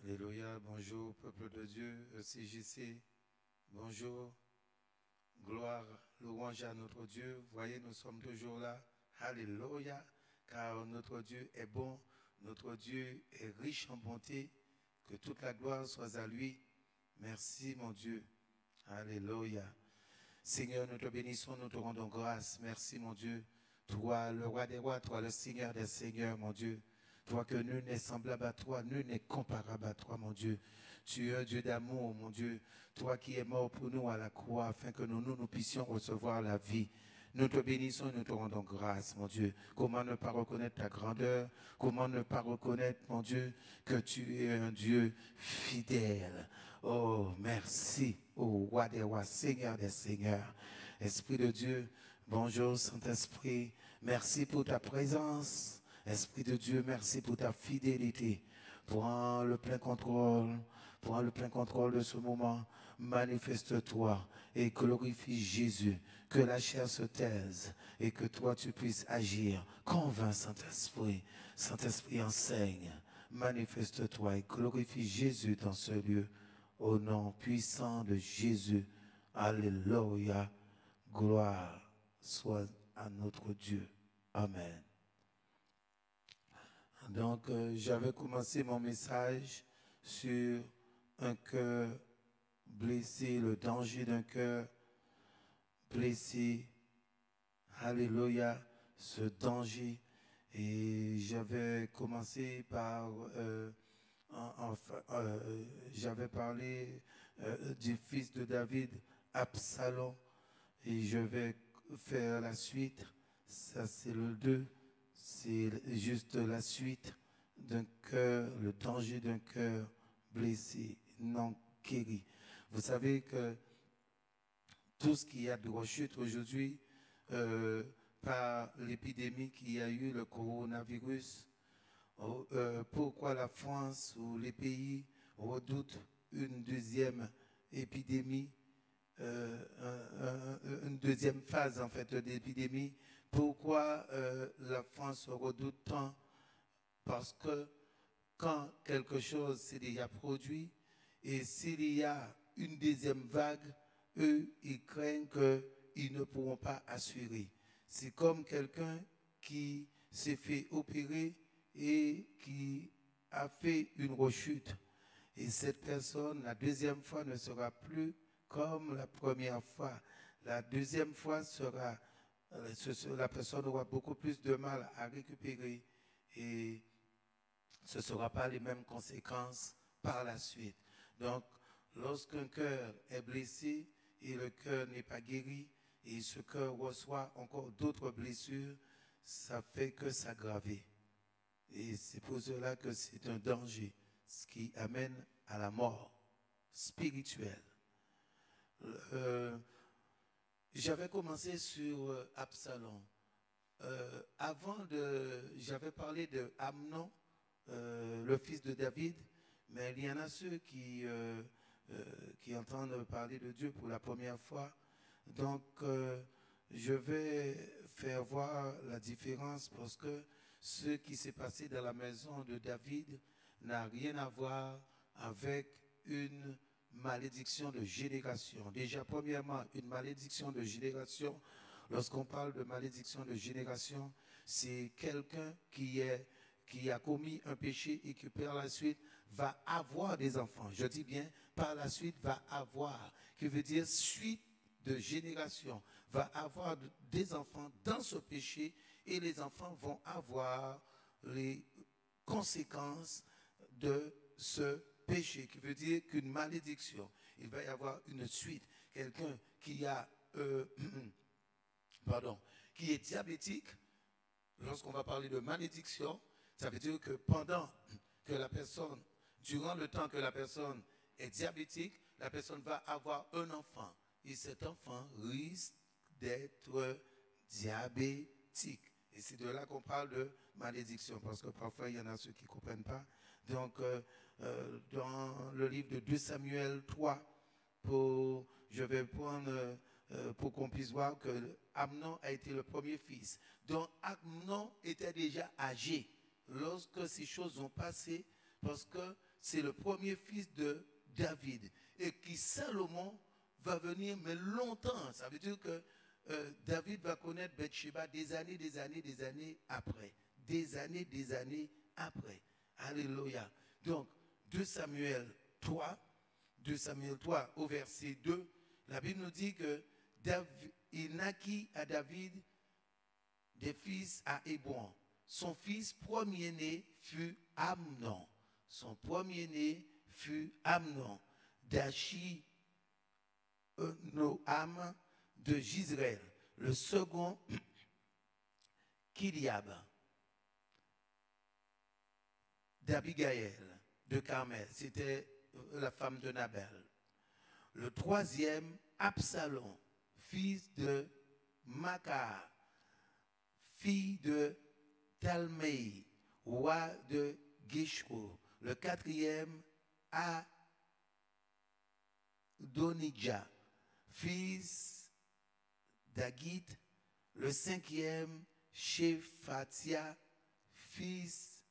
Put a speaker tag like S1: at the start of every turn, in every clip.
S1: Alléluia, bonjour peuple de Dieu, CJC, bonjour, gloire, louange à notre Dieu. Voyez, nous sommes toujours là, Alléluia, car notre Dieu est bon, notre Dieu est riche en bonté, que toute la gloire soit à lui. Merci mon Dieu, Alléluia. Seigneur, nous te bénissons, nous te rendons grâce. Merci mon Dieu, toi le roi des rois, toi le Seigneur des seigneurs, mon Dieu. Toi que nul n'est semblable à toi, nul n'est comparable à toi, mon Dieu. Tu es un Dieu d'amour, mon Dieu. Toi qui es mort pour nous à la croix, afin que nous puissions recevoir la vie. Nous te bénissons et nous te rendons grâce, mon Dieu. Comment ne pas reconnaître ta grandeur? Comment ne pas reconnaître, mon Dieu, que tu es un Dieu fidèle? Oh, merci, oh roi des rois, Seigneur des seigneurs. Esprit de Dieu, bonjour Saint-Esprit. Merci pour ta présence. Esprit de Dieu, merci pour ta fidélité. Prends le plein contrôle. Prends le plein contrôle de ce moment. Manifeste-toi et glorifie Jésus. Que la chair se taise et que toi tu puisses agir. Convainc Saint-Esprit. Saint-Esprit enseigne. Manifeste-toi et glorifie Jésus dans ce lieu. Au nom puissant de Jésus. Alléluia. Gloire soit à notre Dieu. Amen. Donc, j'avais commencé mon message sur un cœur blessé, le danger d'un cœur blessé. Alléluia, ce danger. Et j'avais commencé par, j'avais parlé du fils de David, Absalom. Et je vais faire la suite. Ça, c'est le 2. C'est juste la suite d'un cœur, le danger d'un cœur blessé, non guéri. Vous savez que tout ce qu'il y a de rechute aujourd'hui, par l'épidémie qu'il y a eu, le coronavirus, pourquoi la France ou les pays redoutent une deuxième épidémie, une deuxième phase en fait d'épidémie. Pourquoi la France redoute tant? Parce que quand quelque chose s'est déjà produit et s'il y a une deuxième vague, eux, ils craignent qu'ils ne pourront pas assurer. C'est comme quelqu'un qui s'est fait opérer et qui a fait une rechute. Et cette personne, la deuxième fois, ne sera plus comme la première fois. La deuxième fois sera, la personne aura beaucoup plus de mal à récupérer et ce ne sera pas les mêmes conséquences par la suite. Donc, lorsqu'un cœur est blessé et le cœur n'est pas guéri et ce cœur reçoit encore d'autres blessures, ça fait que s'aggraver. Et c'est pour cela que c'est un danger, ce qui amène à la mort spirituelle. J'avais commencé sur Absalom. J'avais parlé de Amnon, le fils de David, mais il y en a ceux qui entendent parler de Dieu pour la première fois. Donc, je vais faire voir la différence parce que ce qui s'est passé dans la maison de David n'a rien à voir avec une malédiction de génération. Déjà, premièrement, une malédiction de génération, lorsqu'on parle de malédiction de génération, c'est quelqu'un qui a commis un péché et qui par la suite va avoir des enfants. Je dis bien, par la suite va avoir, qui veut dire suite de génération, va avoir des enfants dans ce péché et les enfants vont avoir les conséquences de ce péché, qui veut dire qu'une malédiction, il va y avoir une suite. Quelqu'un qui a, qui est diabétique, lorsqu'on va parler de malédiction, ça veut dire que pendant que la personne, durant le temps que la personne est diabétique, la personne va avoir un enfant. Et cet enfant risque d'être diabétique. Et c'est de là qu'on parle de malédiction, parce que parfois il y en a ceux qui ne comprennent pas. Donc, dans le livre de 2 Samuel 3, je vais prendre pour qu'on puisse voir que Amnon a été le premier fils. Donc, Amnon était déjà âgé lorsque ces choses ont passé, parce que c'est le premier fils de David. Et qui Salomon va venir, mais longtemps. Ça veut dire que David va connaître Bathsheba des années après. Des années après. Alléluia. Donc, 2 Samuel 3 au verset 2, la Bible nous dit que il naquit à David des fils à Hébron. Son fils premier-né fut Amnon. Son premier-né fut Amnon, d'Achi Noam de Gisraël. Le second, Kiliab, d'Abigaël, de Carmel. C'était la femme de Nabal. Le troisième, Absalom, fils de Maca, fille de Talmei, roi de Geshur. Le quatrième, Adonijah, fils d'Agit. Le cinquième, Shephatia, fils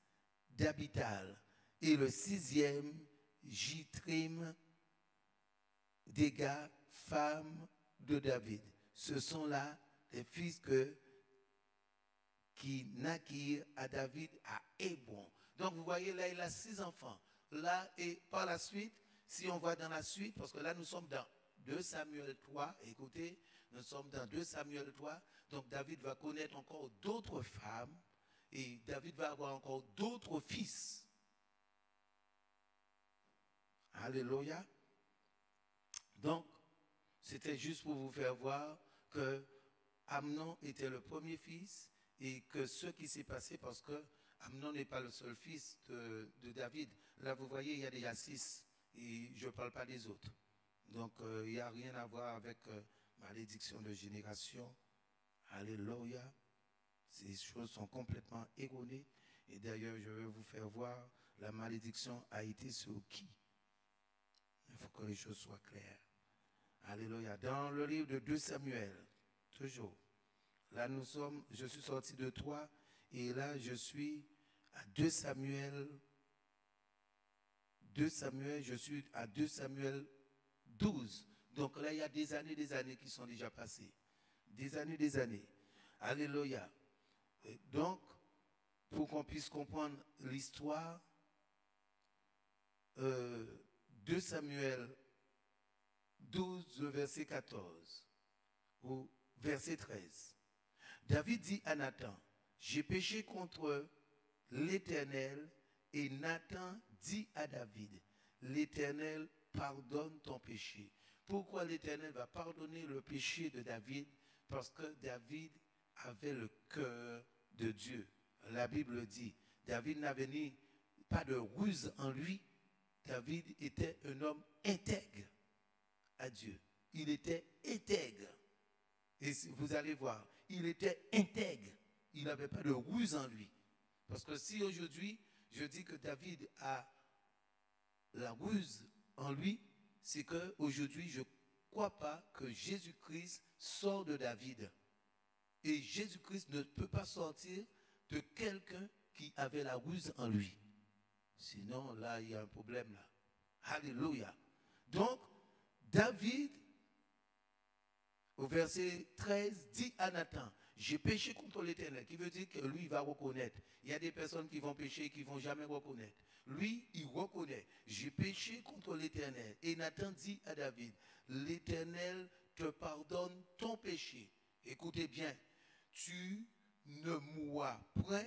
S1: d'Abital. Et le sixième, Jitrim, Dega, femme de David. Ce sont là les fils qui naquirent à David à Hébron. Donc vous voyez là, il a 6 enfants. Là, et par la suite, si on voit dans la suite, parce que là nous sommes dans 2 Samuel 3, écoutez, nous sommes dans 2 Samuel 3, donc David va connaître encore d'autres femmes et David va avoir encore d'autres fils. Alléluia. Donc, c'était juste pour vous faire voir que Amnon était le premier fils et que ce qui s'est passé, parce que Amnon n'est pas le seul fils de David. Là, vous voyez, il y a déjà 6 et je ne parle pas des autres. Donc, il n'y a rien à voir avec malédiction de génération. Alléluia. Ces choses sont complètement erronées. Et d'ailleurs, je vais vous faire voir, la malédiction a été sur qui? Il faut que les choses soient claires. Alléluia. Dans le livre de 2 Samuel, toujours. Là, je suis sorti de 3 et là, je suis à 2 Samuel. Je suis à 2 Samuel 12. Donc là, il y a des années qui sont déjà passées. Des années. Alléluia. Et donc, pour qu'on puisse comprendre l'histoire, 2 Samuel 12, verset 14 ou verset 13. David dit à Nathan, j'ai péché contre l'Éternel, et Nathan dit à David, l'Éternel pardonne ton péché. Pourquoi l'Éternel va pardonner le péché de David? Parce que David avait le cœur de Dieu. La Bible dit, David n'avait pas de ruse en lui. David était un homme intègre à Dieu. Il était intègre. Et vous allez voir, il était intègre. Il n'avait pas de ruse en lui. Parce que si aujourd'hui, je dis que David a la ruse en lui, c'est qu'aujourd'hui, je ne crois pas que Jésus-Christ sort de David. Et Jésus-Christ ne peut pas sortir de quelqu'un qui avait la ruse en lui. Sinon, là, il y a un problème là. Alléluia. Donc, David, au verset 13, dit à Nathan, j'ai péché contre l'Éternel, qui veut dire que lui, il va reconnaître. Il y a des personnes qui vont pécher et qui ne vont jamais reconnaître. Lui, il reconnaît, j'ai péché contre l'Éternel. Et Nathan dit à David, l'Éternel te pardonne ton péché. Écoutez bien, tu ne mourras point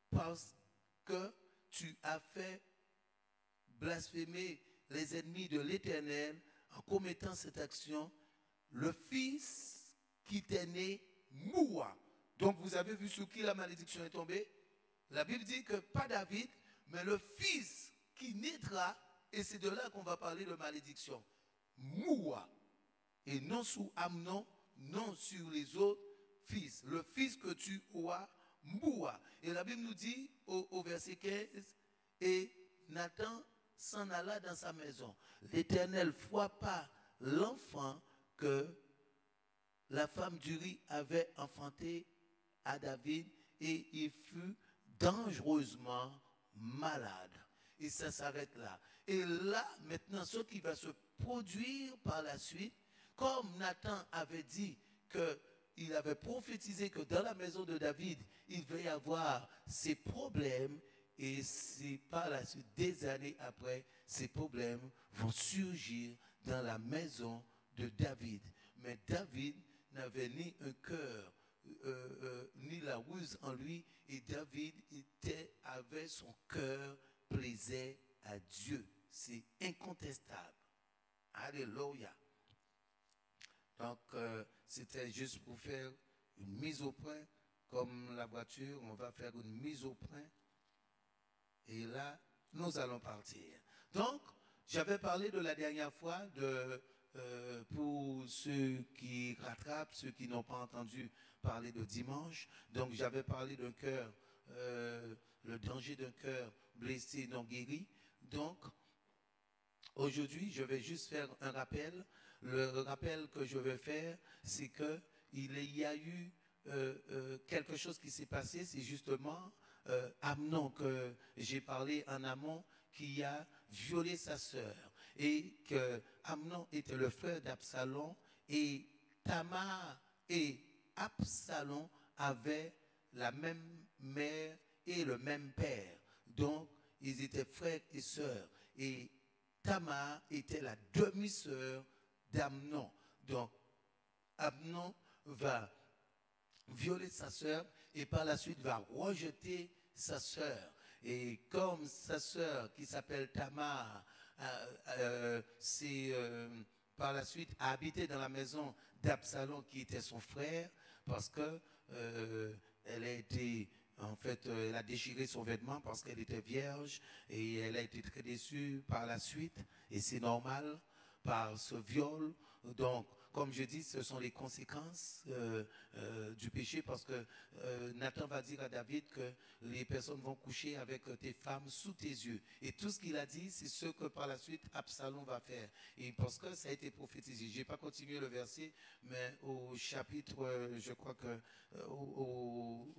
S1: parce que tu as fait blasphémer les ennemis de l'Éternel en commettant cette action. Le fils qui t'est né mourra. Donc vous avez vu sur qui la malédiction est tombée? La Bible dit que pas David, mais le fils qui naîtra, et c'est de là qu'on va parler de malédiction, mourra. Et non sous Amnon, non sur les autres fils. Le fils que tu auras mourra. Et la Bible nous dit au verset 15, et Nathan s'en alla dans sa maison. L'Éternel frappa l'enfant que la femme d'Uri avait enfanté à David, et il fut dangereusement malade. et ça s'arrête là. Et là, maintenant, ce qui va se produire par la suite, comme Nathan avait dit qu'il avait prophétisé que dans la maison de David, il va y avoir ces problèmes, et c'est par la suite, des années après, ces problèmes vont surgir dans la maison de David. Mais David n'avait ni un cœur, ni la ruse en lui, et David avait son cœur plaisait à Dieu. C'est incontestable. Alléluia. Donc, c'était juste pour faire une mise au point. Comme la voiture, on va faire une mise au point. Et là, nous allons partir. Donc, j'avais parlé de la dernière fois pour ceux qui rattrapent, ceux qui n'ont pas entendu parler de dimanche. Donc, j'avais parlé d'un cœur, le danger d'un cœur blessé, non guéri. Donc, aujourd'hui, je vais juste faire un rappel. Le rappel que je vais faire, c'est qu'il y a eu quelque chose qui s'est passé, c'est justement Amnon, que j'ai parlé en amont, qui a violé sa sœur. Et que Amnon était le frère d'Absalom, et Tamar et Absalom avaient la même mère et le même père. Donc, ils étaient frères et sœurs. Et Tamar était la demi-sœur d'Amnon. Donc, Amnon va violer sa sœur et par la suite va rejeter sa sœur. Et comme sa sœur, qui s'appelle Tamar, par la suite a habité dans la maison d'Absalom, qui était son frère, parce que elle a été, en fait, elle a déchiré son vêtement parce qu'elle était vierge, et elle a été très déçue par la suite, et c'est normal, par ce viol. Donc, comme je dis, ce sont les conséquences du péché, parce que Nathan va dire à David que les personnes vont coucher avec tes femmes sous tes yeux. Et tout ce qu'il a dit, c'est ce que par la suite Absalom va faire. Et parce que ça a été prophétisé. Je n'ai pas continué le verset, mais au chapitre, je crois que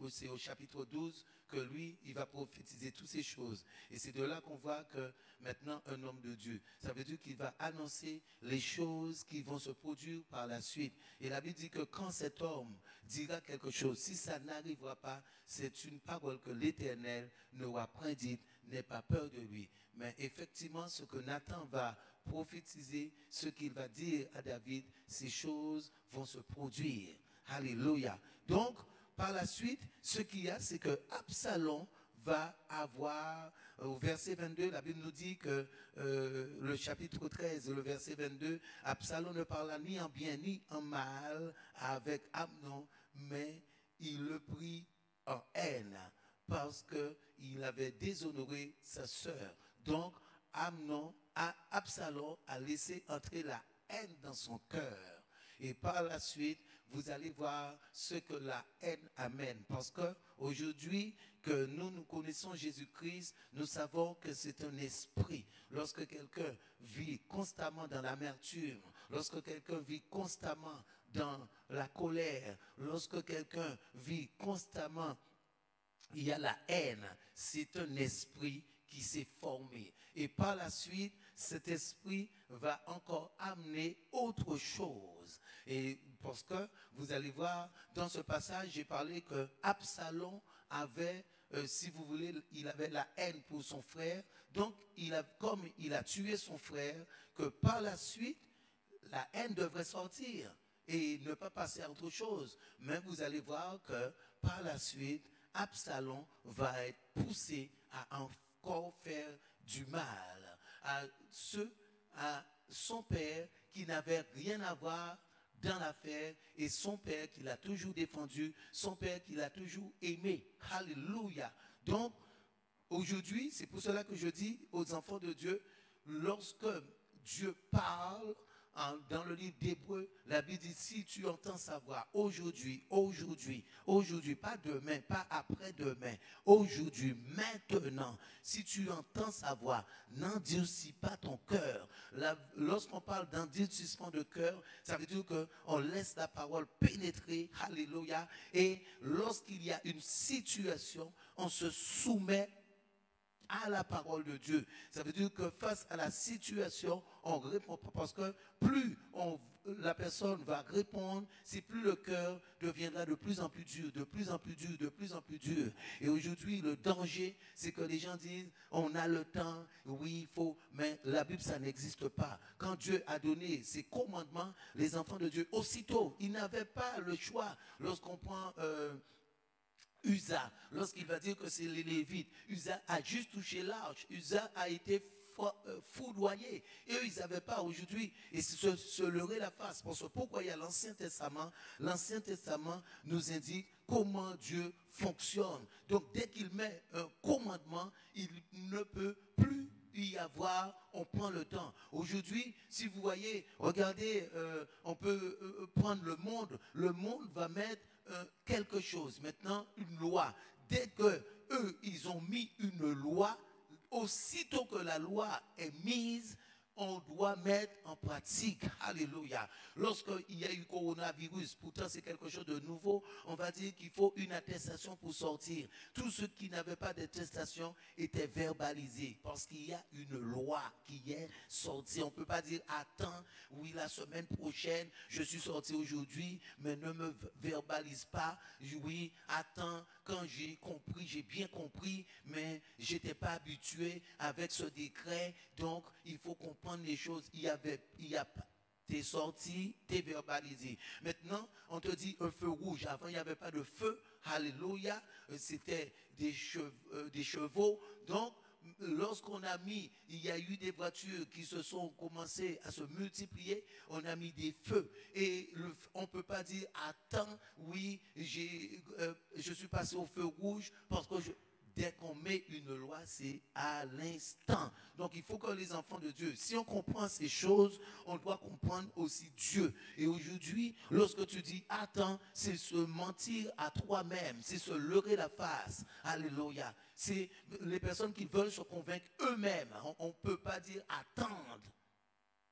S1: c'est au chapitre 12 que lui, il va prophétiser toutes ces choses. Et c'est de là qu'on voit que maintenant, un homme de Dieu, ça veut dire qu'il va annoncer les choses qui vont se produire par la suite. Et la Bible dit que quand cet homme dira quelque chose, si ça n'arrivera pas, c'est une parole que l'Éternel n'aura point dite, n'aie pas peur de lui. Mais effectivement, ce que Nathan va prophétiser, ce qu'il va dire à David, ces choses vont se produire. Alléluia. Donc, par la suite, ce qu'il y a, c'est que Absalom va avoir, au verset 22, la Bible nous dit que le chapitre 13, le verset 22, Absalom ne parla ni en bien ni en mal avec Amnon, mais il le prit en haine parce qu'il avait déshonoré sa sœur. Donc, Absalom a laissé entrer la haine dans son cœur. Et par la suite, vous allez voir ce que la haine amène. Parce qu'aujourd'hui, que nous connaissons Jésus-Christ, nous savons que c'est un esprit. Lorsque quelqu'un vit constamment dans l'amertume, lorsque quelqu'un vit constamment dans la colère, lorsque quelqu'un vit constamment, il y a la haine, c'est un esprit qui s'est formé. Et par la suite, cet esprit va encore amener autre chose. Et parce que vous allez voir, dans ce passage, j'ai parlé que Absalom avait, si vous voulez, il avait la haine pour son frère. Donc, comme il a tué son frère, que par la suite, la haine devrait sortir et ne pas passer à autre chose. Mais vous allez voir que par la suite, Absalom va être poussé à encore faire du mal à son père qui n'avait rien à voir dans l'affaire, et son père qui l'a toujours défendu, son père qui l'a toujours aimé. Alléluia. Donc, aujourd'hui, c'est pour cela que je dis aux enfants de Dieu, lorsque Dieu parle, dans le livre d'Hébreux, la Bible dit, si tu entends sa voix aujourd'hui, pas demain, pas après-demain, aujourd'hui, maintenant, si tu entends sa voix, n'endurcis pas ton cœur. Lorsqu'on parle d'endurcissement de cœur, ça veut dire qu'on laisse la parole pénétrer, alléluia, et lorsqu'il y a une situation, on se soumet à la parole de Dieu. Ça veut dire que face à la situation, on répond pas parce que plus la personne va répondre, c'est plus le cœur deviendra de plus en plus dur, de plus en plus dur, de plus en plus dur. Et aujourd'hui, le danger, c'est que les gens disent, on a le temps, oui, il faut, mais la Bible, ça n'existe pas. Quand Dieu a donné ses commandements, les enfants de Dieu, aussitôt, ils n'avaient pas le choix. Lorsqu'on prend Uza, lorsqu'il va dire que c'est les Lévites, Uza a juste touché l'arche, Uza a été foudroyé. Et eux, ils n'avaient pas aujourd'hui, et se leurrer la face. Parce que pourquoi il y a l'Ancien Testament nous indique comment Dieu fonctionne. Donc dès qu'il met un commandement, il ne peut plus y avoir, on prend le temps. Aujourd'hui, si vous voyez, regardez, on peut prendre le monde va mettre quelque chose, maintenant une loi. Dès que eux, ils ont mis une loi, aussitôt que la loi est mise, on doit mettre en pratique. Alléluia. Lorsqu'il y a eu coronavirus, pourtant c'est quelque chose de nouveau, on va dire qu'il faut une attestation pour sortir. Tous ceux qui n'avaient pas d'attestation étaient verbalisés parce qu'il y a une loi qui est sortie. On ne peut pas dire attends, oui, la semaine prochaine, je suis sorti aujourd'hui, mais ne me verbalise pas. Oui, attends, quand j'ai compris, j'ai bien compris, mais je n'étais pas habitué avec ce décret, donc il faut comprendre les choses. Il y a pas. T'es sorti, t'es verbalisé. Maintenant, on te dit un feu rouge. Avant, il n'y avait pas de feu. Alléluia. C'était des chevaux. Donc, lorsqu'on a mis, il y a eu des voitures qui se sont commencées à se multiplier, on a mis des feux. Et on ne peut pas dire, attends, oui, je suis passé au feu rouge parce que dès qu'on met une loi, c'est à l'instant. Donc il faut que les enfants de Dieu, si on comprend ces choses, on doit comprendre aussi Dieu. Et aujourd'hui, lorsque tu dis attends, c'est se mentir à toi-même, c'est se leurrer la face. Alléluia. C'est les personnes qui veulent se convaincre eux-mêmes. On ne peut pas dire attendre.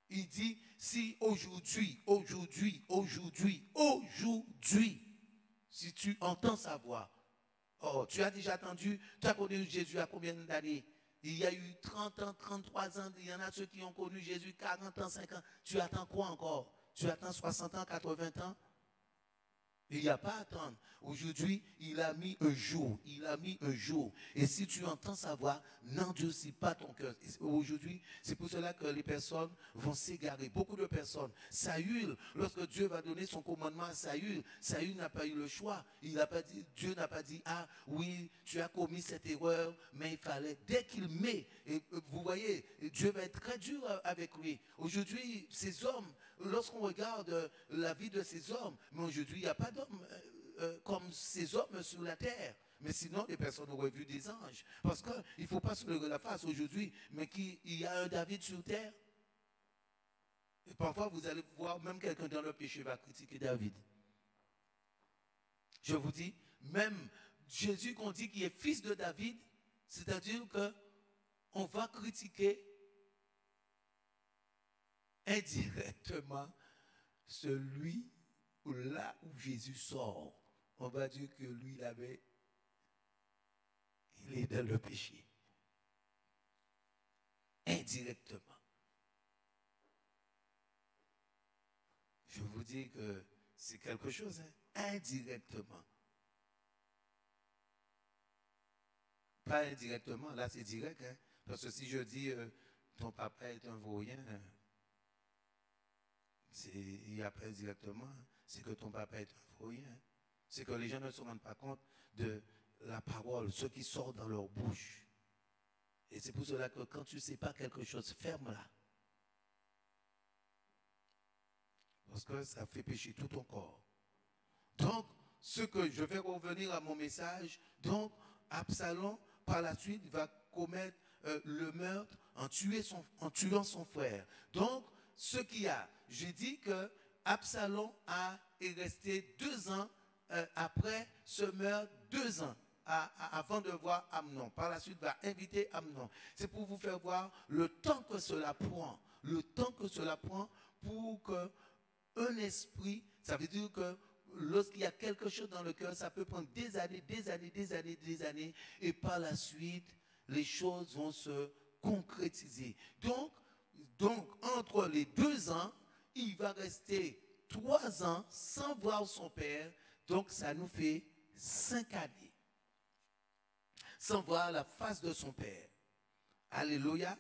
S1: Il dit si aujourd'hui, si tu entends sa voix. Oh, tu as déjà attendu, tu as connu Jésus à combien d'années? Il y a eu 30 ans, 33 ans, il y en a ceux qui ont connu Jésus 40 ans, 50 ans. Tu attends quoi encore? Tu attends 60 ans, 80 ans? Il n'y a pas à attendre. Aujourd'hui, il a mis un jour. Et si tu entends sa voix, n'endurcis pas ton cœur. Aujourd'hui, c'est pour cela que les personnes vont s'égarer. Beaucoup de personnes. Saül, lorsque Dieu va donner son commandement à Saül, Saül n'a pas eu le choix. Dieu n'a pas dit, ah oui, tu as commis cette erreur, mais il fallait, dès qu'il met, et vous voyez, Dieu va être très dur avec lui. Aujourd'hui, ces hommes, lorsqu'on regarde la vie de ces hommes, mais aujourd'hui, il n'y a pas d'hommes comme ces hommes sur la terre. Mais sinon, les personnes auraient vu des anges. Parce qu'il ne faut pas se leurrer la face aujourd'hui, mais il y a un David sur terre. Et parfois, vous allez voir, même quelqu'un dans le péché va critiquer David. Je vous dis, même Jésus qu'on dit qu'il est fils de David, c'est-à-dire qu'on va critiquer indirectement celui là où Jésus sort. On va dire que lui, il est dans le péché. Indirectement. Je vous dis que c'est quelque chose, hein? Indirectement. Pas indirectement, là c'est direct, hein? Parce que si je dis ton papa est un vaurien, il n'y a pas directement, c'est que ton papa est un vaurien. C'est que les gens ne se rendent pas compte de la parole, ce qui sort dans leur bouche. Et c'est pour cela que quand tu ne sais pas quelque chose, ferme-la. Parce que ça fait pécher tout ton corps. Donc, ce que je vais revenir à mon message, donc Absalom, par la suite, va commettre le meurtre en tuant son frère. Donc, j'ai dit que Absalom est resté 2 ans après ce meurtre, 2 ans avant de voir Amnon. Par la suite, va inviter Amnon. C'est pour vous faire voir le temps que cela prend. Le temps que cela prend pour qu'un esprit, ça veut dire que lorsqu'il y a quelque chose dans le cœur, ça peut prendre des années, et par la suite, les choses vont se concrétiser. Donc, entre les 2 ans, il va rester 3 ans sans voir son père. Donc, ça nous fait 5 années sans voir la face de son père. Alléluia.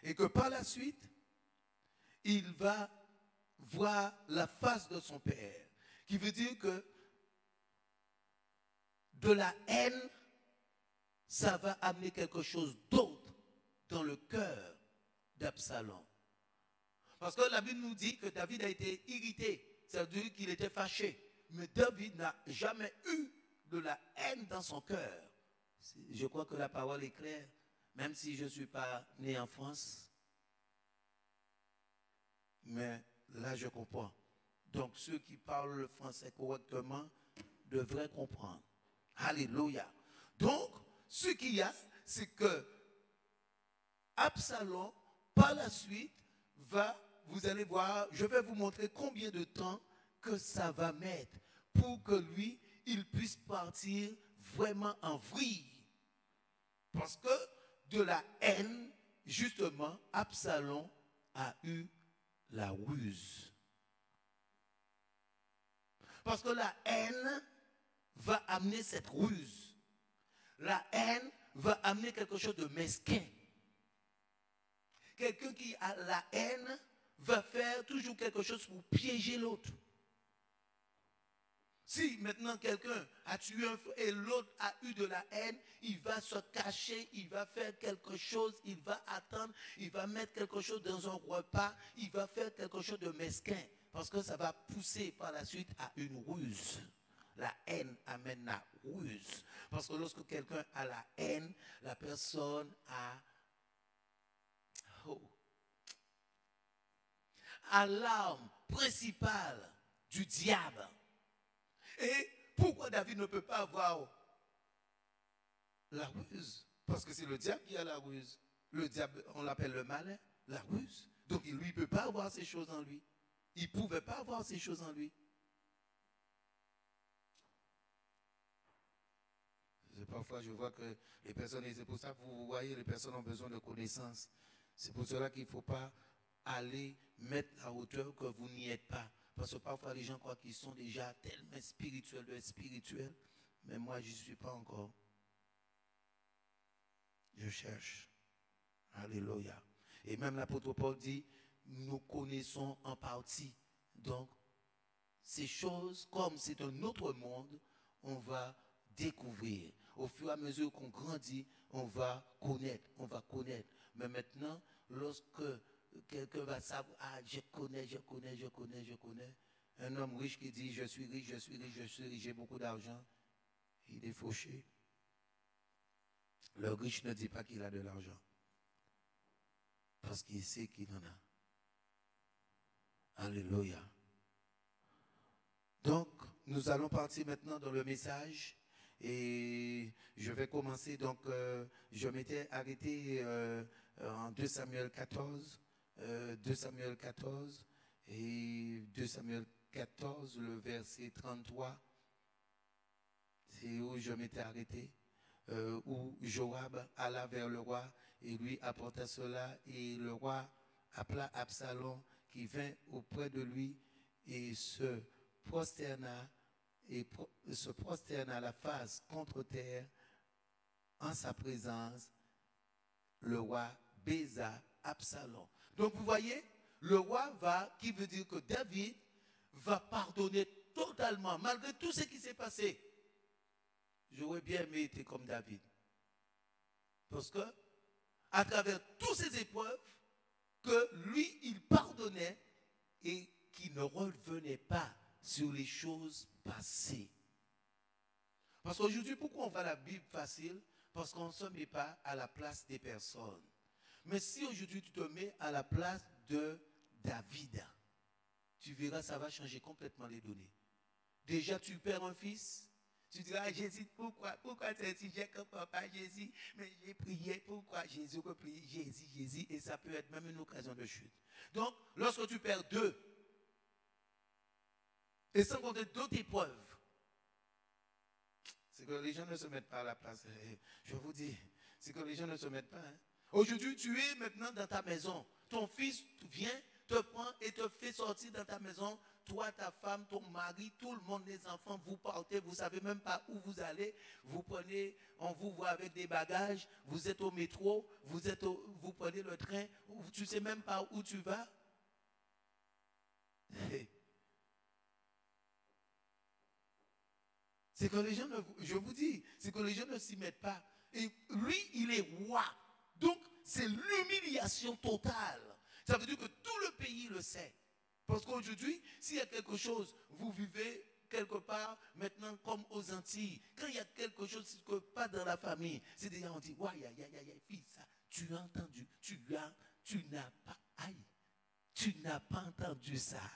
S1: Et que par la suite, il va voir la face de son père. Qui veut dire que de la haine, ça va amener quelque chose d'autre dans le cœur d'Absalom. Parce que la Bible nous dit que David a été irrité, ça veut dire qu'il était fâché. Mais David n'a jamais eu de la haine dans son cœur. Je crois que la parole est claire, même si je ne suis pas né en France. Mais là, je comprends. Donc, ceux qui parlent le français correctement devraient comprendre. Alléluia. Donc, ce qu'il y a, c'est que Absalom, par la suite, vous allez voir, je vais vous montrer combien de temps que ça va mettre pour que lui, il puisse partir vraiment en vrille. Parce que de la haine, justement, Absalom a eu la ruse. Parce que la haine va amener cette ruse. La haine va amener quelque chose de mesquin. Quelqu'un qui a la haine va faire toujours quelque chose pour piéger l'autre. Si maintenant quelqu'un a tué un frère et l'autre a eu de la haine, il va se cacher, il va faire quelque chose, il va attendre, il va mettre quelque chose dans un repas, il va faire quelque chose de mesquin. Parce que ça va pousser par la suite à une ruse. La haine amène la ruse. Parce que lorsque quelqu'un a la haine, la personne a l'arme principale du diable. Et pourquoi David ne peut pas avoir la ruse? Parce que c'est le diable qui a la ruse. Le diable, on l'appelle le malin, la ruse. Donc il ne peut pas avoir ces choses en lui. Il ne pouvait pas avoir ces choses en lui. Parfois, je vois que les personnes, et c'est pour ça que vous voyez, les personnes ont besoin de connaissances. C'est pour cela qu'il ne faut pas aller mettre la hauteur que vous n'y êtes pas. Parce que parfois, les gens croient qu'ils sont déjà tellement spirituels, mais moi, je n'y suis pas encore. Je cherche. Alléluia. Et même l'apôtre Paul dit, nous connaissons en partie. Donc, ces choses, comme c'est un autre monde, on va découvrir. Au fur et à mesure qu'on grandit, on va connaître. Mais maintenant, lorsque quelqu'un va savoir, je connais. Un homme riche qui dit, je suis riche, j'ai beaucoup d'argent, il est fauché. Le riche ne dit pas qu'il a de l'argent. Parce qu'il sait qu'il en a. Alléluia. Donc, nous allons partir maintenant dans le message. Et je vais commencer. Donc, je m'étais arrêté en 2 Samuel 14. 2 Samuel 14. Et 2 Samuel 14, le verset 33. C'est où je m'étais arrêté. Où Joab alla vers le roi et lui apporta cela. Et le roi appela Absalom qui vint auprès de lui et se prosterna la face contre terre en sa présence. Le roi baisa Absalom. Donc vous voyez, le roi qui veut dire que David va pardonner totalement, malgré tout ce qui s'est passé. J'aurais bien aimé être comme David. Parce que, à travers toutes ces épreuves, que lui, il pardonnait et qu'il ne revenait pas sur les choses passées. Parce qu'aujourd'hui, pourquoi on va à la Bible facile? Parce qu'on ne se met pas à la place des personnes. Mais si aujourd'hui tu te mets à la place de David, tu verras, ça va changer complètement les données. Déjà, tu perds un fils. Tu diras, Jésus, pourquoi c'est si j'ai comme papa Jésus, mais j'ai prié, pourquoi Jésus replie Jésus, et ça peut être même une occasion de chute. Donc, lorsque tu perds 2, et sans compter d'autres épreuves, c'est que les gens ne se mettent pas à la place. Je vous dis, c'est que les gens ne se mettent pas. Hein. Aujourd'hui, tu es maintenant dans ta maison. Ton fils vient, te prend et te fait sortir dans ta maison. Toi, ta femme, ton mari, tout le monde, les enfants, vous partez, vous ne savez même pas où vous allez. Vous prenez, on vous voit avec des bagages, vous êtes au métro, vous prenez le train, tu ne sais même pas où tu vas. C'est que les gens, je vous dis, c'est que les gens ne s'y mettent pas. Et lui, il est roi. Donc, c'est l'humiliation totale. Ça veut dire que tout le pays le sait. Parce qu'aujourd'hui, s'il y a quelque chose, vous vivez quelque part, maintenant, comme aux Antilles, quand il y a quelque chose que pas dans la famille, c'est déjà on dit, ouais, fille, ça, tu as entendu, tu n'as pas, aïe, tu n'as pas entendu ça.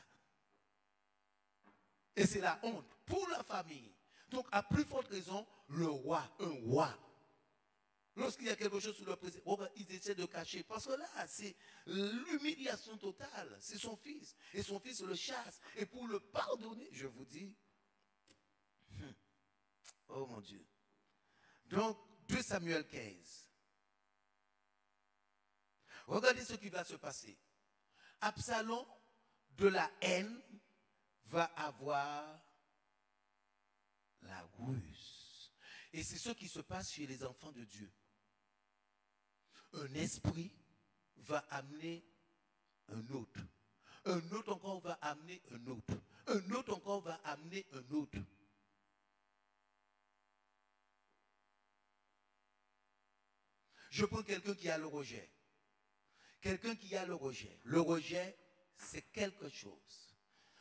S1: Et c'est la honte pour la famille. Donc, à plus forte raison, le roi, un roi. Lorsqu'il y a quelque chose sur le président, ils essaient de cacher. Parce que là, c'est l'humiliation totale. C'est son fils. Et son fils le chasse. Et pour le pardonner, je vous dis, oh mon Dieu. Donc, 2 Samuel 15. Regardez ce qui va se passer. Absalom, de la haine, va avoir la ruse. Et c'est ce qui se passe chez les enfants de Dieu. Un esprit va amener un autre. Un autre encore va amener un autre. Un autre encore va amener un autre. Je prends quelqu'un qui a le rejet. Quelqu'un qui a le rejet. Le rejet, c'est quelque chose.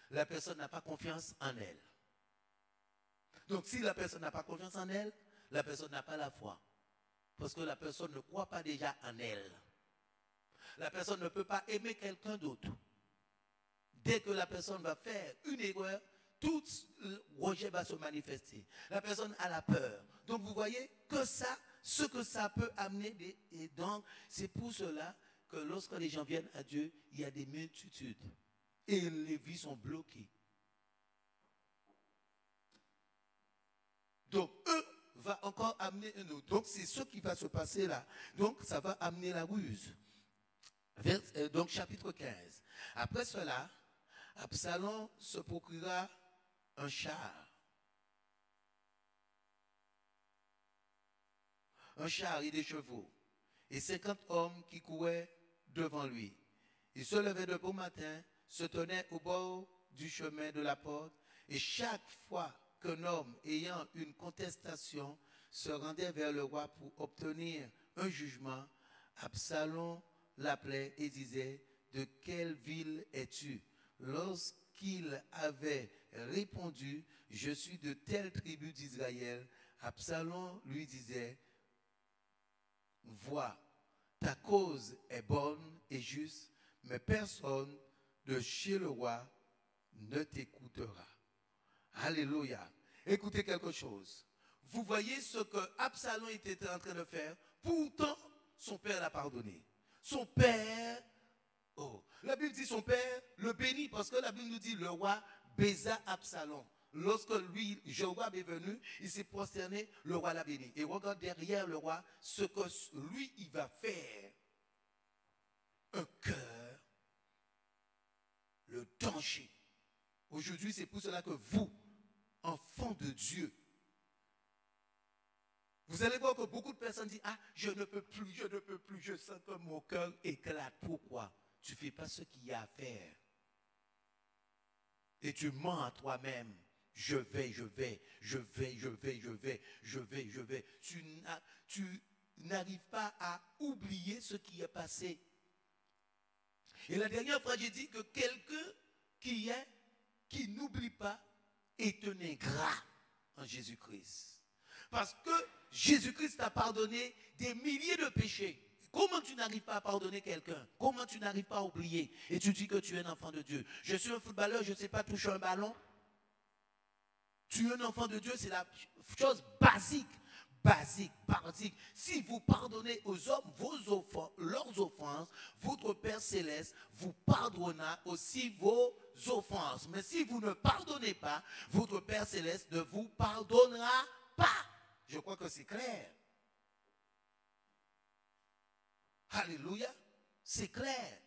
S1: La personne n'a pas confiance en elle. Donc si la personne n'a pas confiance en elle, la personne n'a pas la foi. Parce que la personne ne croit pas déjà en elle. La personne ne peut pas aimer quelqu'un d'autre. Dès que la personne va faire une erreur, tout le rejet va se manifester. La personne a la peur. Donc vous voyez que ça, ce que ça peut amener, et donc c'est pour cela que lorsque les gens viennent à Dieu, il y a des multitudes. Et les vies sont bloquées. Donc eux va encore amener un autre. Donc c'est ce qui va se passer là. Donc ça va amener la ruse. Donc chapitre 15. Après cela, Absalom se procura un char. Un char et des chevaux. Et 50 hommes qui couraient devant lui. Il se levait de bon matin, se tenait au bord du chemin de la porte. Et chaque fois qu'un homme ayant une contestation se rendait vers le roi pour obtenir un jugement, Absalom l'appelait et disait, « De quelle ville es-tu » Lorsqu'il avait répondu, « Je suis de telle tribu d'Israël », Absalom lui disait, « Vois, ta cause est bonne et juste, mais personne de chez le roi ne t'écoutera. » Alléluia. Écoutez quelque chose. Vous voyez ce que Absalom était en train de faire. Pourtant, son père l'a pardonné. Son père, la Bible dit son père le bénit parce que la Bible nous dit le roi baisa Absalom. Lorsque lui, Joab est venu, il s'est prosterné, le roi l'a béni. Et regarde derrière le roi ce que lui, il va faire. Un cœur, le danger. Aujourd'hui, c'est pour cela que vous, enfants de Dieu, vous allez voir que beaucoup de personnes disent, ah, je ne peux plus, je sens que mon cœur éclate. Pourquoi? Tu ne fais pas ce qu'il y a à faire. Et tu mens à toi-même. Je vais. Tu n'arrives pas à oublier ce qui est passé. Et la dernière fois, j'ai dit que quelqu'un qui n'oublie pas est un ingrat en Jésus-Christ. Parce que Jésus-Christ t'a pardonné des milliers de péchés. Comment tu n'arrives pas à pardonner quelqu'un? Comment tu n'arrives pas à oublier? Et tu dis que tu es un enfant de Dieu. Je suis un footballeur, je ne sais pas toucher un ballon. Tu es un enfant de Dieu, c'est la chose basique. Basique. Si vous pardonnez aux hommes leurs offenses, votre Père Céleste vous pardonnera aussi vos offenses. Mais si vous ne pardonnez pas, votre Père Céleste ne vous pardonnera pas. Je crois que c'est clair. Alléluia. C'est clair.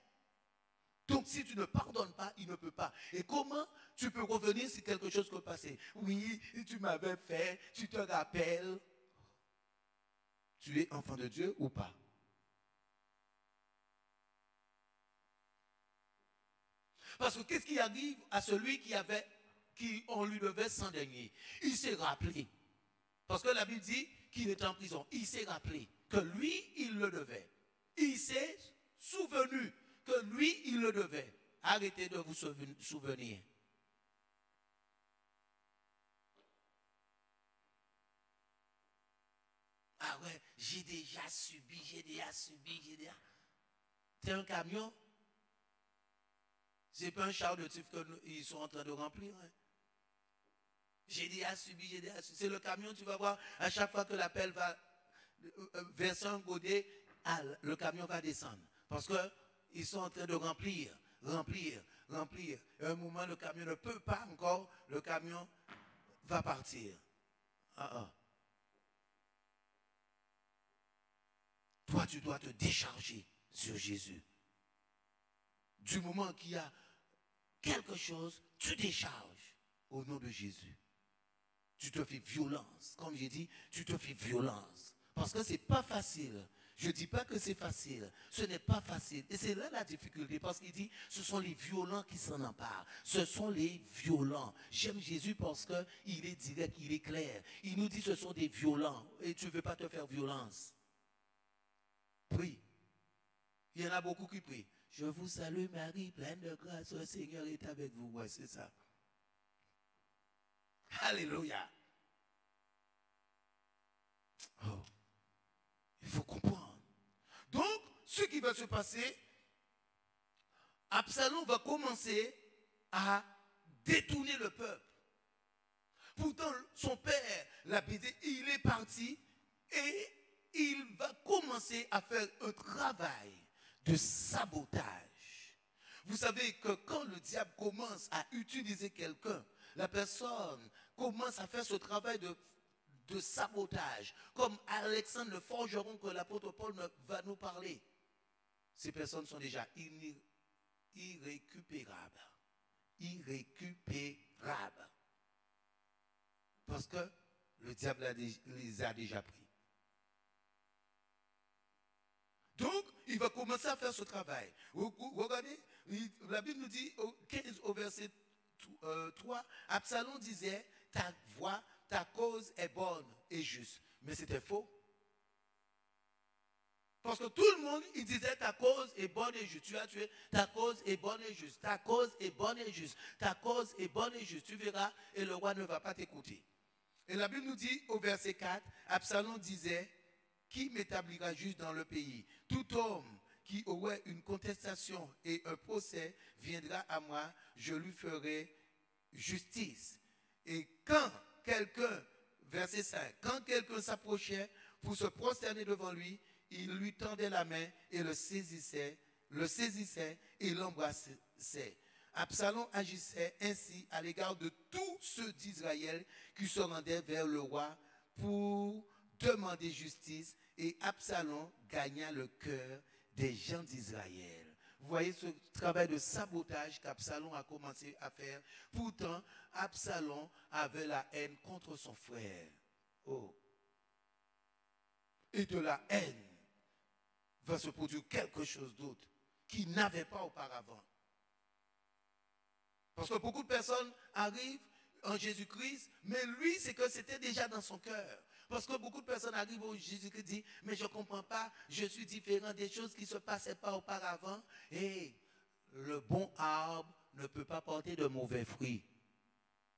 S1: Donc si tu ne pardonnes pas, il ne peut pas. Et comment tu peux revenir sur quelque chose qui est passé? Oui, tu m'avais fait, tu te rappelles. Tu es enfant de Dieu ou pas? Parce que qu'est-ce qui arrive à celui qui on lui devait 100 deniers? Il s'est rappelé. Parce que la Bible dit qu'il est en prison. Il s'est rappelé que lui, il le devait. Il s'est souvenu que lui, il le devait. Arrêtez de vous souvenir. Ah ouais, j'ai déjà subi. C'est un camion. C'est pas un char de tif qu'ils sont en train de remplir. Hein. J'ai déjà subi. C'est le camion, tu vas voir, à chaque fois que l'appel va verser un godet, le camion va descendre. Parce qu'ils sont en train de remplir. À un moment, le camion ne peut pas encore, le camion va partir. Toi, tu dois te décharger sur Jésus. Du moment qu'il y a quelque chose, tu décharges au nom de Jésus. Tu te fais violence. Comme j'ai dit, tu te fais violence. Parce que ce n'est pas facile. Je ne dis pas que c'est facile. Ce n'est pas facile. Et c'est là la difficulté. Parce qu'il dit, ce sont les violents qui s'en emparent. Ce sont les violents. J'aime Jésus parce qu'il est direct, il est clair. Il nous dit, ce sont des violents. Et tu ne veux pas te faire violence. Prie. Il y en a beaucoup qui prient. Je vous salue Marie, pleine de grâce, le Seigneur est avec vous. Ouais, c'est ça. Alléluia. Oh. Il faut comprendre. Donc, ce qui va se passer, Absalom va commencer à détourner le peuple. Pourtant, son père l'a bêté, il est parti et il va commencer à faire un travail de sabotage. Vous savez que quand le diable commence à utiliser quelqu'un, la personne commence à faire ce travail de sabotage, comme Alexandre le forgeron que l'apôtre Paul va nous parler. Ces personnes sont déjà irrécupérables. Irrécupérables. Parce que le diable les a déjà pris. Donc, il va commencer à faire ce travail. Regardez, la Bible nous dit au verset 3, Absalom disait, ta voix, ta cause est bonne et juste. Mais c'était faux. Parce que tout le monde, il disait, ta cause est bonne et juste. Tu as tué, ta cause est bonne et juste. Ta cause est bonne et juste. Ta cause est bonne et juste. Tu verras, et le roi ne va pas t'écouter. Et la Bible nous dit au verset 4, Absalom disait, qui m'établira juste dans le pays? Tout homme qui aurait une contestation et un procès viendra à moi, je lui ferai justice. Et quand quelqu'un, verset 5, quand quelqu'un s'approchait pour se prosterner devant lui, il lui tendait la main et le saisissait et l'embrassait. Absalom agissait ainsi à l'égard de tous ceux d'Israël qui se rendaient vers le roi pour demander justice, et Absalom gagna le cœur des gens d'Israël. Vous voyez ce travail de sabotage qu'Absalom a commencé à faire. Pourtant, Absalom avait la haine contre son frère. Oh. Et de la haine va se produire quelque chose d'autre qu'il n'avait pas auparavant. Parce que beaucoup de personnes arrivent en Jésus-Christ, mais lui, c'est que c'était déjà dans son cœur. Parce que beaucoup de personnes arrivent au Jésus-Christ et disent, mais je ne comprends pas, je suis différent des choses qui ne se passaient pas auparavant. Et le bon arbre ne peut pas porter de mauvais fruits.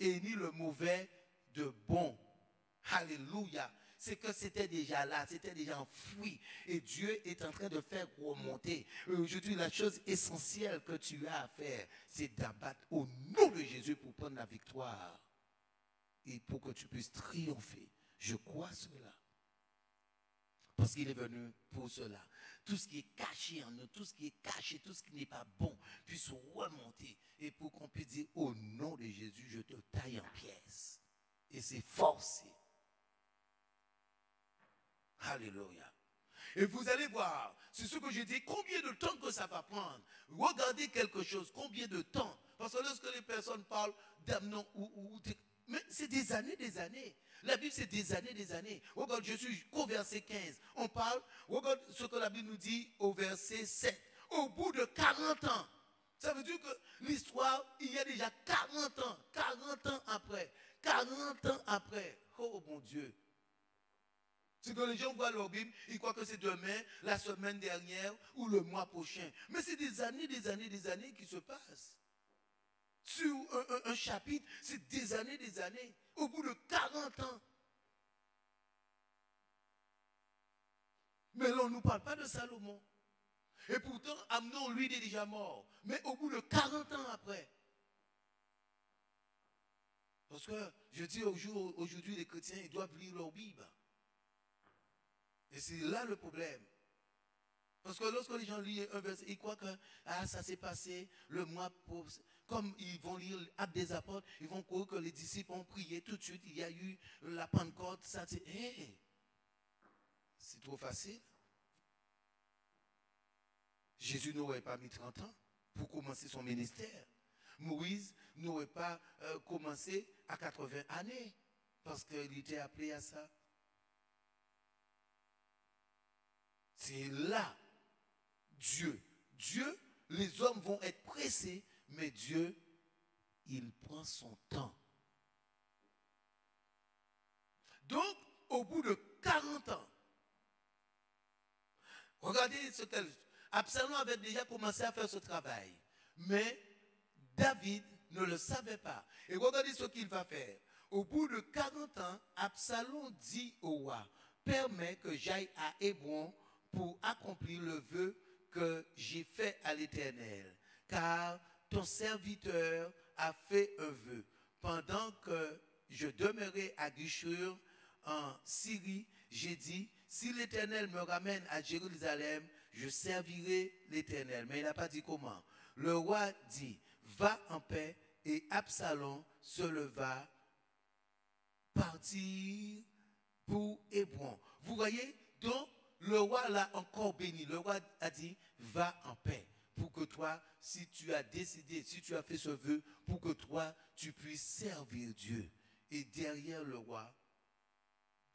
S1: Et ni le mauvais de bon. Alléluia. C'est que c'était déjà là, c'était déjà enfoui. Et Dieu est en train de faire remonter. Aujourd'hui, la chose essentielle que tu as à faire, c'est d'abattre au nom de Jésus pour prendre la victoire. Et pour que tu puisses triompher. Je crois cela. Parce qu'il est venu pour cela. Tout ce qui est caché en nous, tout ce qui est caché, tout ce qui n'est pas bon, puisse remonter. Et pour qu'on puisse dire, au nom de Jésus, je te taille en pièces. Et c'est forcé. Alléluia. Et vous allez voir, c'est ce que j'ai dit, combien de temps que ça va prendre. Regardez quelque chose, combien de temps. Parce que lorsque les personnes parlent d'Amnon mais c'est des années, des années. La Bible, c'est des années, des années. Regarde, je suis qu'au verset 15. On parle, regarde ce que la Bible nous dit au verset 7. Au bout de 40 ans. Ça veut dire que l'histoire, il y a déjà 40 ans. 40 ans après. 40 ans après. Oh mon Dieu. C'est que les gens voient leur Bible, ils croient que c'est demain, la semaine dernière ou le mois prochain. Mais c'est des années, des années, des années qui se passent. Sur un chapitre, c'est des années, au bout de 40 ans. Mais là, on ne nous parle pas de Salomon. Et pourtant, Amnon, lui, il est déjà mort. Mais au bout de 40 ans après. Parce que je dis aujourd'hui, les chrétiens, ils doivent lire leur Bible. Et c'est là le problème. Parce que lorsque les gens lisent un verset, ils croient que ça s'est passé le mois pour... Comme ils vont lire Actes des Apôtres, ils vont croire que les disciples ont prié tout de suite, il y a eu la Pentecôte, ça c'est... Hey, c'est trop facile. Jésus n'aurait pas mis 30 ans pour commencer son ministère. Moïse n'aurait pas commencé à 80 années parce qu'il était appelé à ça. C'est là, Dieu, les hommes vont être pressés, mais Dieu, il prend son temps. Donc, au bout de 40 ans, regardez ce qu'elle... Absalom avait déjà commencé à faire ce travail, mais David ne le savait pas. Et regardez ce qu'il va faire. Au bout de 40 ans, Absalom dit au roi, permets que j'aille à Hébron pour accomplir le vœu que j'ai fait à l'Éternel, car ton serviteur a fait un vœu. Pendant que je demeurais à Gushur en Syrie, j'ai dit, si l'Éternel me ramène à Jérusalem, je servirai l'Éternel. Mais il n'a pas dit comment. Le roi dit, va en paix, et Absalom se leva, partir pour Hébron. Vous voyez, donc le roi l'a encore béni. Le roi a dit, va en paix, pour que toi, si tu as décidé, si tu as fait ce vœu, pour que toi, tu puisses servir Dieu. Et derrière le roi,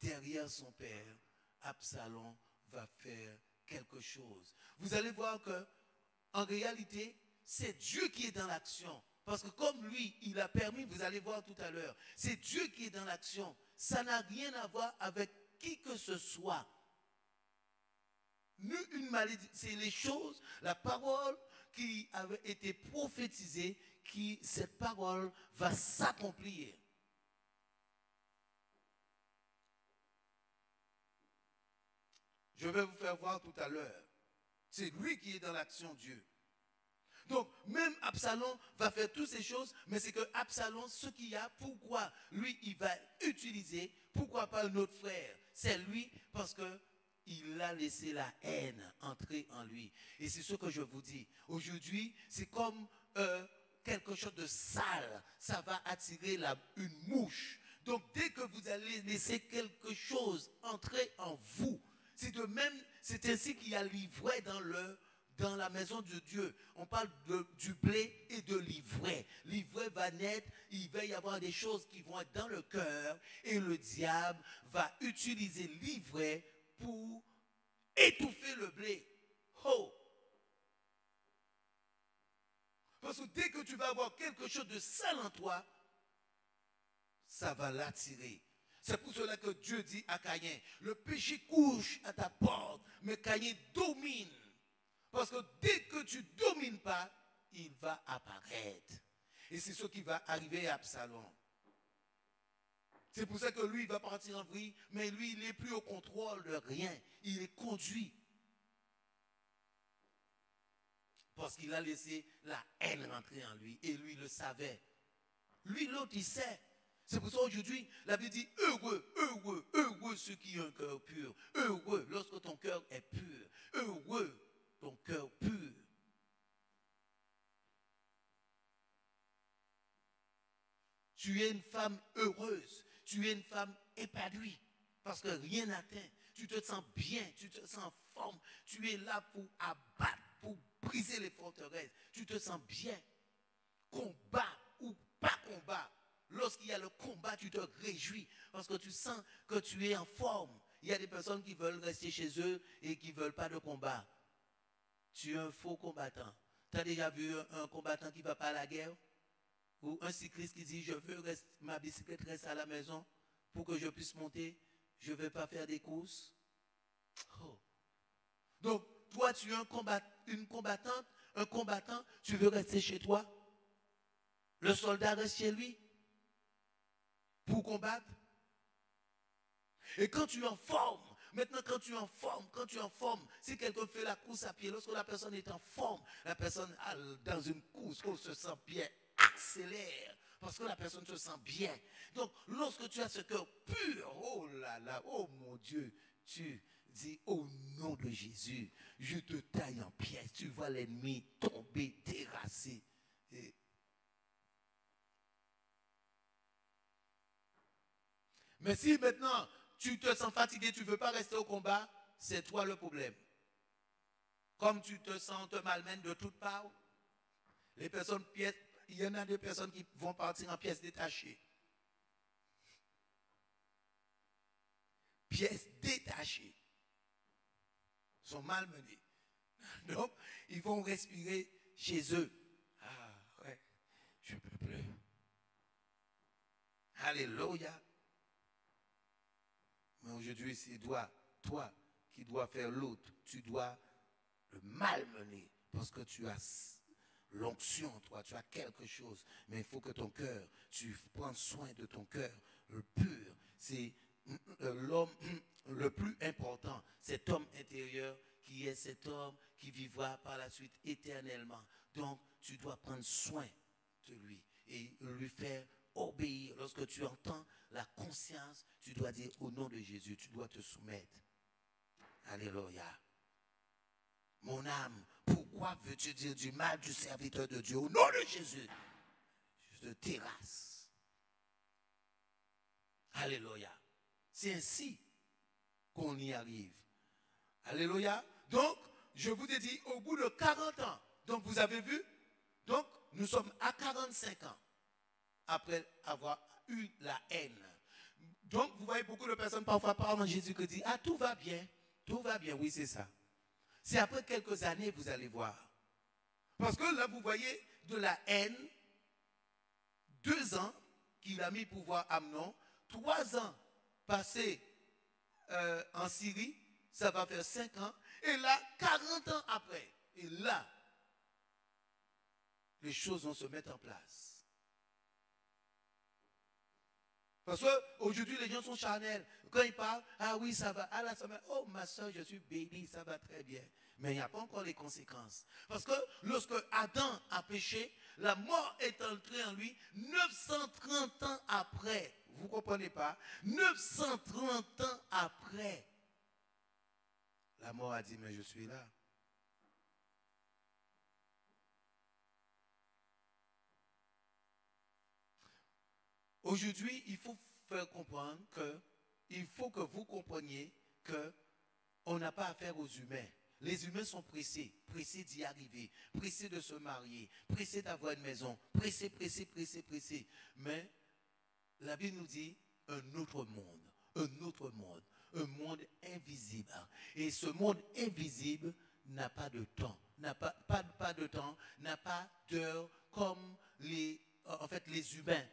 S1: derrière son père, Absalom va faire quelque chose. Vous allez voir que, en réalité, c'est Dieu qui est dans l'action. Parce que comme lui, il a permis, vous allez voir tout à l'heure, c'est Dieu qui est dans l'action. Ça n'a rien à voir avec qui que ce soit. Une malédiction, c'est les choses, la parole qui avait été prophétisée, cette parole va s'accomplir. Je vais vous faire voir tout à l'heure. C'est lui qui est dans l'action, Dieu. Donc, même Absalom va faire toutes ces choses, mais c'est que Absalom, ce qu'il y a, pourquoi lui, il va utiliser, pourquoi pas notre frère? C'est lui, parce qu'il a laissé la haine entrer en lui. Et c'est ce que je vous dis. Aujourd'hui, c'est comme quelque chose de sale. Ça va attirer une mouche. Donc, dès que vous allez laisser quelque chose entrer en vous, c'est ainsi qu'il y a l'ivraie dans la maison de Dieu. On parle du blé et de l'ivraie. L'ivraie va naître, il va y avoir des choses qui vont être dans le cœur et le diable va utiliser l'ivraie pour étouffer le blé. Oh! Parce que dès que tu vas avoir quelque chose de sale en toi, ça va l'attirer. C'est pour cela que Dieu dit à Caïn, le péché couche à ta porte, mais Caïn domine. Parce que dès que tu ne domines pas, il va apparaître. Et c'est ce qui va arriver à Absalom. C'est pour ça que lui, il va partir en vrille, mais lui, il n'est plus au contrôle de rien. Il est conduit. Parce qu'il a laissé la haine rentrer en lui. Et lui, il le savait. Lui, l'autre, il sait. C'est pour ça aujourd'hui, la Bible dit, heureux, heureux, heureux ceux qui ont un cœur pur. Heureux lorsque ton cœur est pur. Heureux ton cœur pur. Tu es une femme heureuse. Tu es une femme épanouie. parce que rien n'atteint. Tu te sens bien, tu te sens en forme. Tu es là pour abattre, pour briser les forteresses. Tu te sens bien. Combat ou pas combat. Lorsqu'il y a le combat, tu te réjouis parce que tu sens que tu es en forme. Il y a des personnes qui veulent rester chez eux et qui ne veulent pas de combat. Tu es un faux combattant. Tu as déjà vu un combattant qui ne va pas à la guerre? Ou un cycliste qui dit, je veux rester, ma bicyclette reste à la maison pour que je puisse monter. Je ne vais pas faire des courses. Oh. Donc, toi, tu es une combattante, un combattant, tu veux rester chez toi. Le soldat reste chez lui pour combattre. Et quand tu es en forme, maintenant quand tu es en forme, si quelqu'un fait la course à pied, lorsque la personne est en forme, la personne dans une course, on se sent bien, accélère. Parce que la personne se sent bien. Donc, lorsque tu as ce cœur pur, oh là là, oh mon Dieu, tu dis, au nom de Jésus, je te taille en pièces. Tu vois l'ennemi tomber, terrasser. Mais si maintenant, tu te sens fatigué, tu ne veux pas rester au combat, c'est toi le problème. Comme tu te sens, te malmènes de toutes parts, les personnes pièces. Il y en a des personnes qui vont partir en pièces détachées. Pièces détachées. Sont malmenées. Donc, ils vont respirer chez eux. Ah, ouais, je ne peux plus. Alléluia. Mais aujourd'hui, c'est toi qui dois faire l'autre. Tu dois le malmener parce que tu as l'onction en toi, tu as quelque chose, mais il faut que ton cœur, tu prends soin de ton cœur, le pur, c'est l'homme le plus important, cet homme intérieur qui est cet homme qui vivra par la suite éternellement. Donc, tu dois prendre soin de lui et lui faire obéir. Lorsque tu entends la conscience, tu dois dire au nom de Jésus, tu dois te soumettre. Alléluia. Mon âme, pourquoi veux-tu dire du mal du serviteur de Dieu? Au nom de Jésus, je te terrasse. Alléluia. C'est ainsi qu'on y arrive. Alléluia. Donc, je vous ai dit, au bout de 40 ans, donc vous avez vu, donc nous sommes à 45 ans après avoir eu la haine. Donc, vous voyez beaucoup de personnes parfois parlent en Jésus-Christ disent, ah, tout va bien, oui, c'est ça. C'est après quelques années, vous allez voir. Parce que là, vous voyez de la haine, 2 ans qu'il a mis pour voir Amnon, 3 ans passés en Syrie, ça va faire 5 ans, et là, 40 ans après, et là, les choses vont se mettre en place. Parce qu'aujourd'hui, les gens sont charnels. Quand ils parlent, ah oui, ça va. Ah là, ça va. Oh, ma soeur, je suis béni, ça va très bien. Mais il n'y a pas encore les conséquences. Parce que lorsque Adam a péché, la mort est entrée en lui 930 ans après. Vous ne comprenez pas? 930 ans après. La mort a dit, mais je suis là. Aujourd'hui, il faut faire comprendre que, il faut que vous compreniez qu'on n'a pas affaire aux humains. Les humains sont pressés d'y arriver, pressés de se marier, pressés d'avoir une maison, pressés. Mais la Bible nous dit un autre monde, un monde invisible. Et ce monde invisible n'a pas de temps, n'a pas de temps, n'a pas d'heure comme les humains.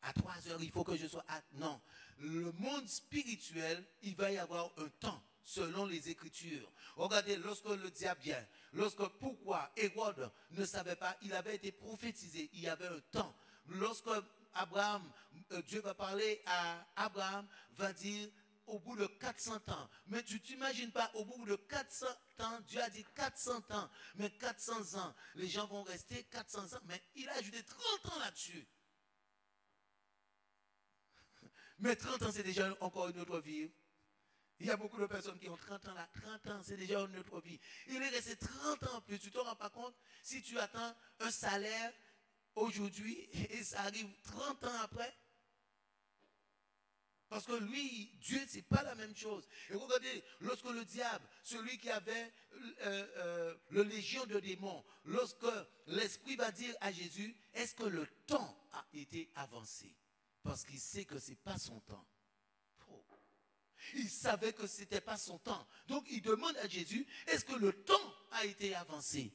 S1: À 3 heures, il faut que je sois... Non. Le monde spirituel, il va y avoir un temps, selon les Écritures. Regardez, lorsque le diable vient, pourquoi Hérode ne savait pas, il avait été prophétisé, il y avait un temps. Lorsque Abraham, Dieu va parler à Abraham, va dire au bout de 400 ans. Mais tu ne t'imagines pas, au bout de 400 ans, Dieu a dit 400 ans, mais 400 ans, les gens vont rester 400 ans, mais il a ajouté 30 ans là-dessus. Mais 30 ans, c'est déjà encore une autre vie. Il y a beaucoup de personnes qui ont 30 ans là. 30 ans, c'est déjà une autre vie. Il est resté 30 ans en plus. Tu ne te rends pas compte? Si tu attends un salaire aujourd'hui et ça arrive 30 ans après, Parce que lui, Dieu, ce n'est pas la même chose. Et regardez, lorsque le diable, celui qui avait le légion de démons, lorsque l'Esprit va dire à Jésus, est-ce que le temps a été avancé? Parce qu'il sait que ce n'est pas son temps. Oh. Il savait que ce n'était pas son temps. Donc il demande à Jésus, est-ce que le temps a été avancé?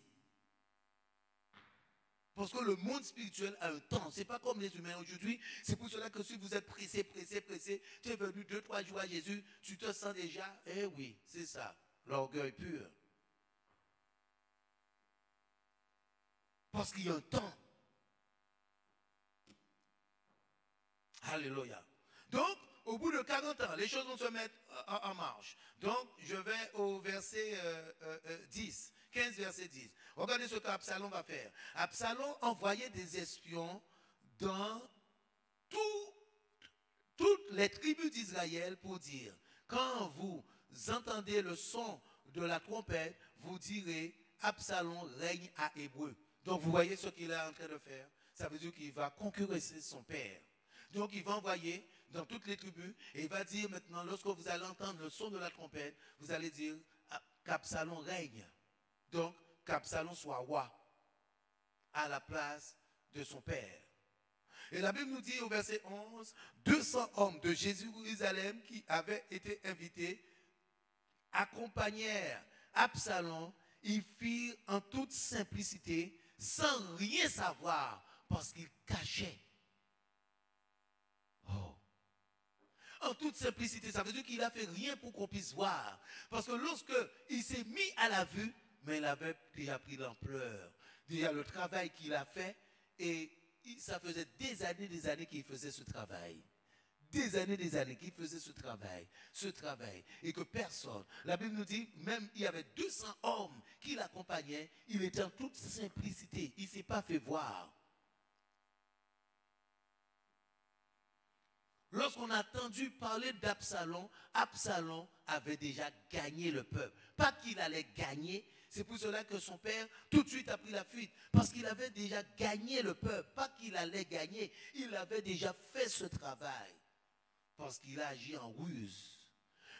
S1: Parce que le monde spirituel a un temps. Ce n'est pas comme les humains aujourd'hui. C'est pour cela que si vous êtes pressé, tu es venu 2-3 jours à Jésus, tu te sens déjà, eh oui, c'est ça, l'orgueil pur. Parce qu'il y a un temps. Alléluia. Donc, au bout de 40 ans, les choses vont se mettre en marche. Donc, je vais au verset 10. 15, verset 10. Regardez ce qu'Absalom va faire. Absalom envoyait des espions dans toutes les tribus d'Israël pour dire, quand vous entendez le son de la trompette, vous direz, Absalom règne à Hébreu. Donc vous voyez ce qu'il est en train de faire. Ça veut dire qu'il va concurrencer son père. Donc il va envoyer dans toutes les tribus et il va dire maintenant, lorsque vous allez entendre le son de la trompette, vous allez dire qu'Absalom règne. Donc, qu'Absalom soit roi à la place de son père. Et la Bible nous dit au verset 11, 200 hommes de Jérusalem qui avaient été invités accompagnèrent Absalom. Ils firent en toute simplicité, sans rien savoir, parce qu'ils cachaient. Oh. En toute simplicité, ça veut dire qu'il n'a fait rien pour qu'on puisse voir. Parce que lorsqu'il s'est mis à la vue, mais il avait déjà pris l'ampleur. Déjà le travail qu'il a fait, et ça faisait des années qu'il faisait ce travail. Des années qu'il faisait ce travail. Et que personne, la Bible nous dit, même il y avait 200 hommes qui l'accompagnaient, il était en toute simplicité, il ne s'est pas fait voir. Lorsqu'on a entendu parler d'Absalom, Absalom avait déjà gagné le peuple. Pas qu'il allait gagner, c'est pour cela que son père tout de suite a pris la fuite. Parce qu'il avait déjà gagné le peuple. Pas qu'il allait gagner, il avait déjà fait ce travail. Parce qu'il a agi en ruse.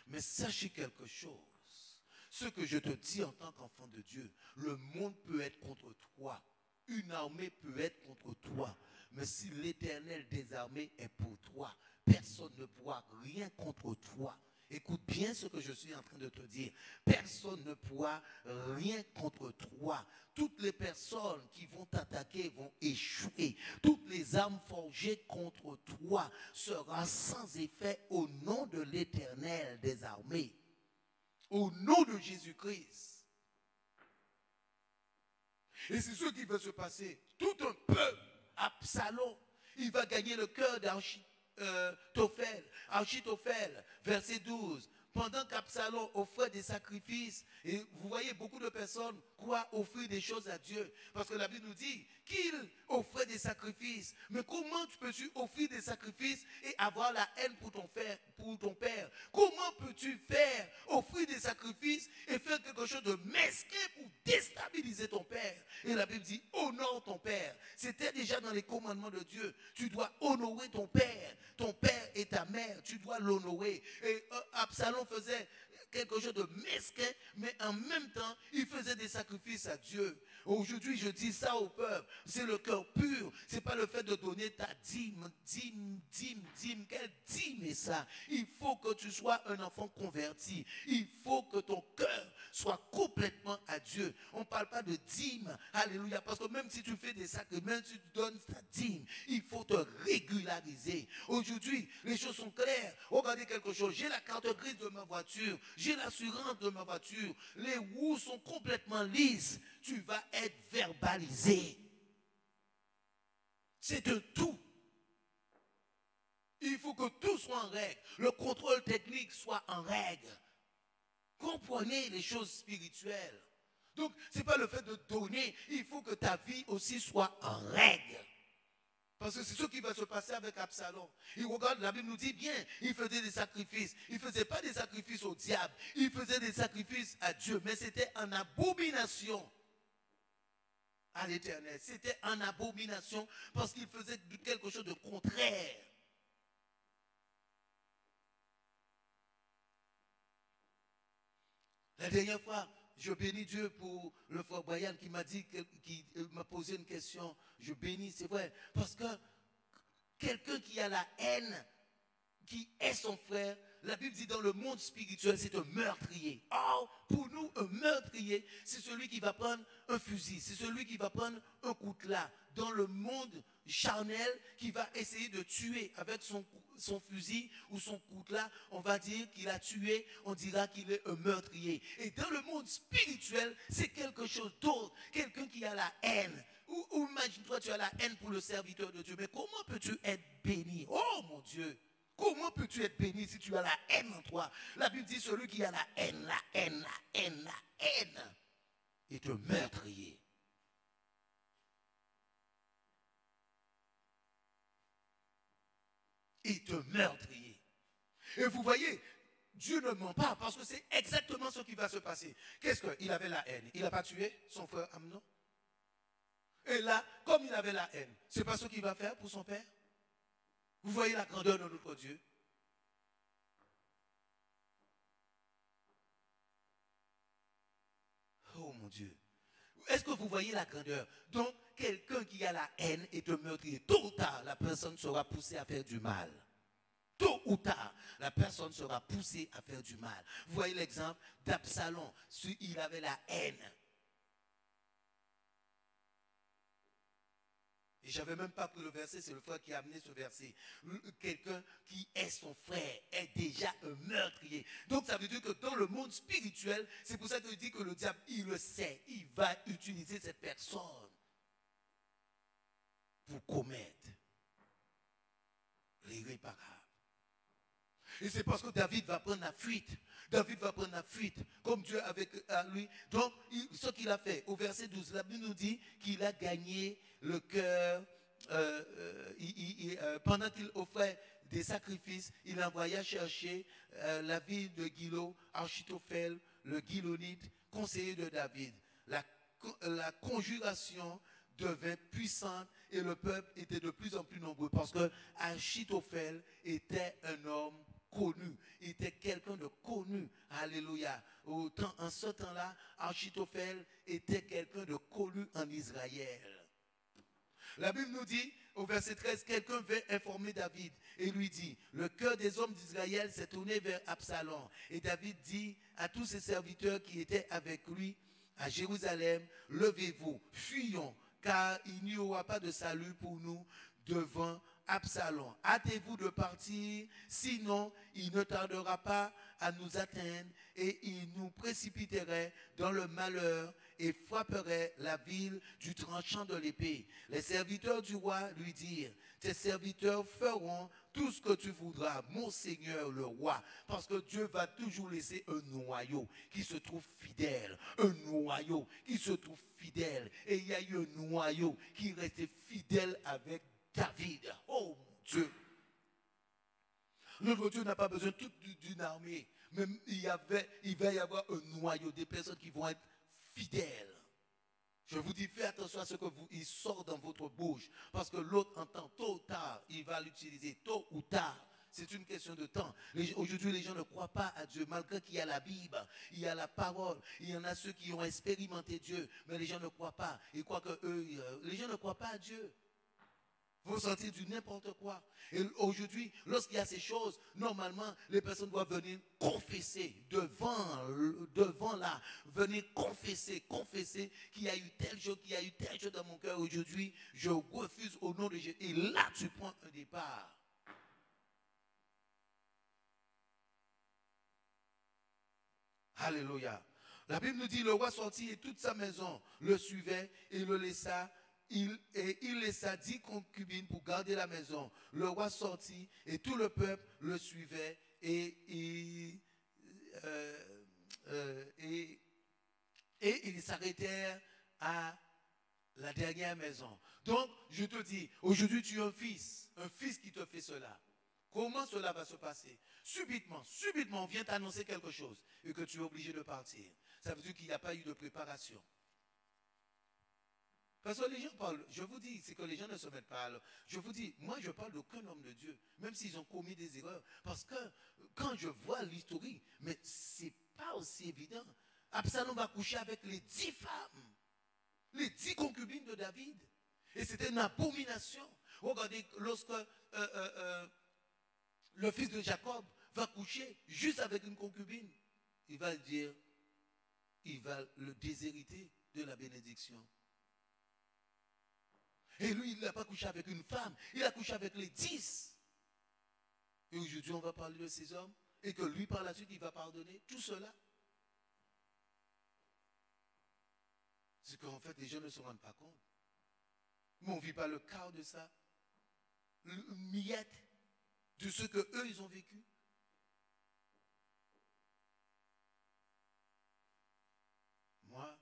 S1: Mais sachez quelque chose. Ce que je te dis en tant qu'enfant de Dieu, le monde peut être contre toi. Une armée peut être contre toi. Mais si l'Éternel des armées est pour toi, personne ne pourra rien contre toi. Écoute bien ce que je suis en train de te dire. Personne ne pourra rien contre toi. Toutes les personnes qui vont t'attaquer vont échouer. Toutes les armes forgées contre toi seront sans effet au nom de l'Éternel des armées. Au nom de Jésus-Christ. Et c'est ce qui va se passer. Tout un peuple, Absalom, il va gagner le cœur Achitophel, verset 12. Pendant qu'Absalom offrait des sacrifices, et vous voyez beaucoup de personnes croient offrir des choses à Dieu, parce que la Bible nous dit qu'il offrait des sacrifices. Mais comment tu peux-tu offrir des sacrifices et avoir la haine pour ton père? Comment peux-tu faire offrir des sacrifices et faire quelque chose de mesquin pour déstabiliser ton père? Et la Bible dit honore ton père. C'était déjà dans les commandements de Dieu. Tu dois honorer ton père. Ton père et ta mère, tu dois l'honorer. Et Absalom faisait quelque chose de mesquin, mais en même temps, il faisait des sacrifices à Dieu. Aujourd'hui, je dis ça au peuple. C'est le cœur pur. Ce n'est pas le fait de donner ta dîme. Quelle dîme est ça? Il faut que tu sois un enfant converti. Il faut que ton cœur soit complètement à Dieu. On ne parle pas de dîme. Alléluia. Parce que même si tu fais des sacrements, tu donnes ta dîme. Il faut te régulariser. Aujourd'hui, les choses sont claires. Regardez quelque chose. J'ai la carte grise de ma voiture. J'ai l'assurance de ma voiture. Les roues sont complètement lisses. Tu vas être verbalisé. C'est un tout. Il faut que tout soit en règle. Le contrôle technique soit en règle. Comprenez les choses spirituelles. Donc, ce n'est pas le fait de donner. Il faut que ta vie aussi soit en règle. Parce que c'est ce qui va se passer avec Absalom. Il regarde, la Bible nous dit bien, il faisait des sacrifices. Il ne faisait pas des sacrifices au diable. Il faisait des sacrifices à Dieu. Mais c'était en abomination à l'Éternel. C'était en abomination parce qu'il faisait quelque chose de contraire. La dernière fois, je bénis Dieu pour le frère Brian qui m'a dit, qui m'a posé une question. Je bénis, c'est vrai. Parce que quelqu'un qui a la haine, qui est son frère, la Bible dit dans le monde spirituel, c'est un meurtrier. Or, pour nous, un meurtrier, c'est celui qui va prendre un fusil, c'est celui qui va prendre un coutelas dans le monde charnel, qui va essayer de tuer avec son fusil ou son coutelas. On va dire qu'il a tué, on dira qu'il est un meurtrier. Et dans le monde spirituel, c'est quelque chose d'autre, quelqu'un qui a la haine. Ou imagine-toi, tu as la haine pour le serviteur de Dieu, mais comment peux-tu être béni? Oh mon Dieu! Comment peux-tu être béni si tu as la haine en toi? La Bible dit celui qui a la haine, la haine, la haine, la haine est un meurtrier. Est un meurtrier. Et vous voyez, Dieu ne ment pas parce que c'est exactement ce qui va se passer. Qu'est-ce qu'il avait la haine? Il n'a pas tué son frère Amnon? Et là, comme il avait la haine, c'est pas ce qu'il va faire pour son père? Vous voyez la grandeur de notre Dieu? Oh mon Dieu. Est-ce que vous voyez la grandeur? Donc, quelqu'un qui a la haine est un meurtrier. Tôt ou tard, la personne sera poussée à faire du mal. Tôt ou tard, la personne sera poussée à faire du mal. Vous voyez l'exemple d'Absalom. Il avait la haine. Et je n'avais même pas pris le verset, c'est le frère qui a amené ce verset. Quelqu'un qui est son frère est déjà un meurtrier. Donc ça veut dire que dans le monde spirituel, c'est pour ça que je dis que le diable, il le sait, il va utiliser cette personne pour commettre l'irréparable. Et c'est parce que David va prendre la fuite. David va prendre la fuite, comme Dieu avec lui. Donc, ce qu'il a fait, au verset 12, la Bible nous dit qu'il a gagné le cœur. Pendant qu'il offrait des sacrifices, il envoya chercher la ville de Gilo, Achitophel, le Gilonite, conseiller de David. La conjuration devint puissante et le peuple était de plus en plus nombreux parce que Achitophel était un homme connu, il était quelqu'un de connu, alléluia. En ce temps-là, Achitophel était quelqu'un de connu en Israël. La Bible nous dit, au verset 13, quelqu'un vint informer David et lui dit, le cœur des hommes d'Israël s'est tourné vers Absalom. Et David dit à tous ses serviteurs qui étaient avec lui à Jérusalem, levez-vous, fuyons, car il n'y aura pas de salut pour nous devant Absalom. Hâtez-vous de partir, sinon il ne tardera pas à nous atteindre et il nous précipiterait dans le malheur et frapperait la ville du tranchant de l'épée. Les serviteurs du roi lui dirent, tes serviteurs feront tout ce que tu voudras, mon Seigneur le roi, parce que Dieu va toujours laisser un noyau qui se trouve fidèle, un noyau qui se trouve fidèle. Et il y a eu un noyau qui restait fidèle avec David. Oh mon Dieu! Notre Dieu n'a pas besoin d'une armée, mais il va y avoir un noyau, des personnes qui vont être fidèles. Je vous dis, faites attention à ce que il sort dans votre bouche. Parce que l'autre entend tôt ou tard, il va l'utiliser tôt ou tard. C'est une question de temps. Aujourd'hui, les gens ne croient pas à Dieu, malgré qu'il y a la Bible, il y a la parole. Il y en a ceux qui ont expérimenté Dieu, mais les gens ne croient pas. Ils croient que les gens ne croient pas à Dieu. Vous sortir du n'importe quoi. Et aujourd'hui, lorsqu'il y a ces choses, normalement, les personnes doivent venir confesser devant là, venir confesser qu'il y a eu telle chose, qu'il y a eu telle chose dans mon cœur aujourd'hui. Je refuse au nom de Jésus. Et là, tu prends un départ. Alléluia. La Bible nous dit, le roi sortit et toute sa maison le suivait et le laissa. Il laissa 10 concubines pour garder la maison. Le roi sortit et tout le peuple le suivait et ils s'arrêtèrent à la dernière maison. Donc, je te dis, aujourd'hui tu as un fils qui te fait cela. Comment cela va se passer? Subitement, on vient t'annoncer quelque chose et que tu es obligé de partir. Ça veut dire qu'il n'y a pas eu de préparation. Parce que les gens parlent, je vous dis, c'est que les gens ne se mettent pas à l'heure. Je vous dis, moi je parle d'aucun homme de Dieu, même s'ils ont commis des erreurs. Parce que quand je vois l'historique, mais c'est pas aussi évident. Absalom va coucher avec les 10 femmes, les 10 concubines de David. Et c'était une abomination. Regardez, lorsque le fils de Jacob va coucher juste avec une concubine, il va dire, il va le déshériter de la bénédiction. Et lui, il n'a pas couché avec une femme, il a couché avec les 10. Et aujourd'hui, on va parler de ces hommes, et que lui, par la suite, il va pardonner tout cela. C'est qu'en fait, les gens ne se rendent pas compte. Mais on ne vit pas le quart de ça, le miette de ce qu'eux, ils ont vécu. Moi,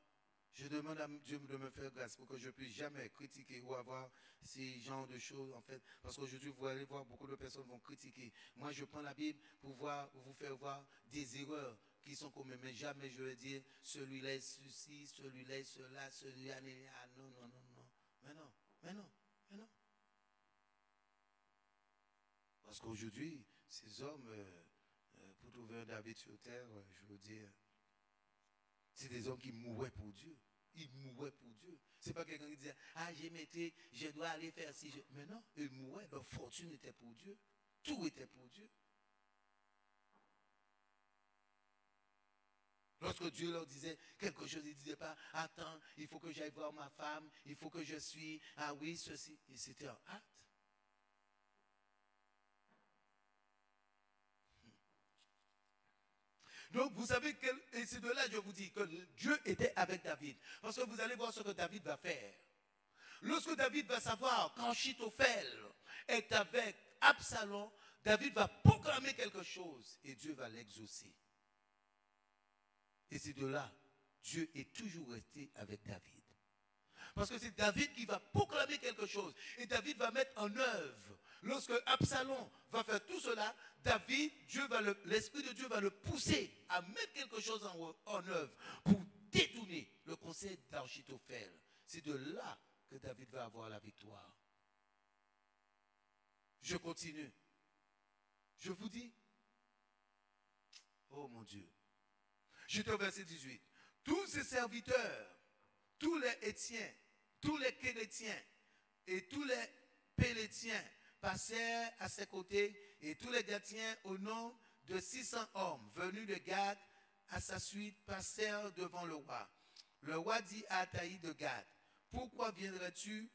S1: je demande à Dieu de me faire grâce pour que je ne puisse jamais critiquer ou avoir ces genres de choses, en fait. Parce qu'aujourd'hui, vous allez voir, beaucoup de personnes vont critiquer. Moi, je prends la Bible pour vous faire voir des erreurs qui sont communes. Mais jamais je vais dire, celui-là est ceci, celui-là est cela, celui-là est... Ah non, non, non, non. Mais non, mais non, mais non. Parce qu'aujourd'hui, ces hommes, pour trouver un David sur terre, je veux dire, c'est des hommes qui mouraient pour Dieu. Ils mouraient pour Dieu. Ce n'est pas quelqu'un qui disait, ah, je dois aller faire ci. Mais non, ils mouraient. Leur fortune était pour Dieu. Tout était pour Dieu. Lorsque Dieu leur disait quelque chose, ils ne disaient pas, attends, il faut que j'aille voir ma femme, il faut que je suis, ah oui, ceci. Et c'était un acte. Donc, vous savez, et c'est de là que je vous dis que Dieu était avec David. Parce que vous allez voir ce que David va faire. Lorsque David va savoir qu'Achitophel est avec Absalom, David va proclamer quelque chose et Dieu va l'exaucer. Et c'est de là, Dieu est toujours resté avec David. Parce que c'est David qui va proclamer quelque chose. Et David va mettre en œuvre. Lorsque Absalom va faire tout cela, David, l'Esprit de Dieu va le pousser à mettre quelque chose en œuvre pour détourner le conseil d'Achitophel. C'est de là que David va avoir la victoire. Je continue. Je vous dis, oh mon Dieu. J'étais au verset 18. Tous ses serviteurs, tous les Étiens, tous les Kérétiens et tous les Pélétiens passèrent à ses côtés et tous les Gatiens au nom de 600 hommes venus de Gad à sa suite passèrent devant le roi. Le roi dit à Ataï de Gad, pourquoi viendrais-tu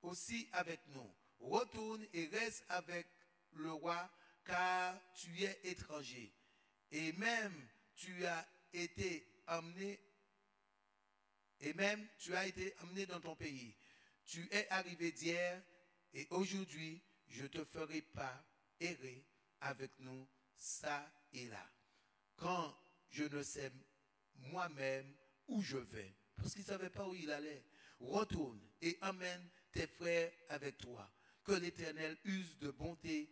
S1: aussi avec nous? Retourne et reste avec le roi car tu es étranger. Et même tu as été amené dans ton pays. Tu es arrivé d'hier et aujourd'hui, je te ferai pas errer avec nous ça et là. Quand je ne sais moi-même où je vais, parce qu'il ne savait pas où il allait, retourne et emmène tes frères avec toi. Que l'Éternel use de bonté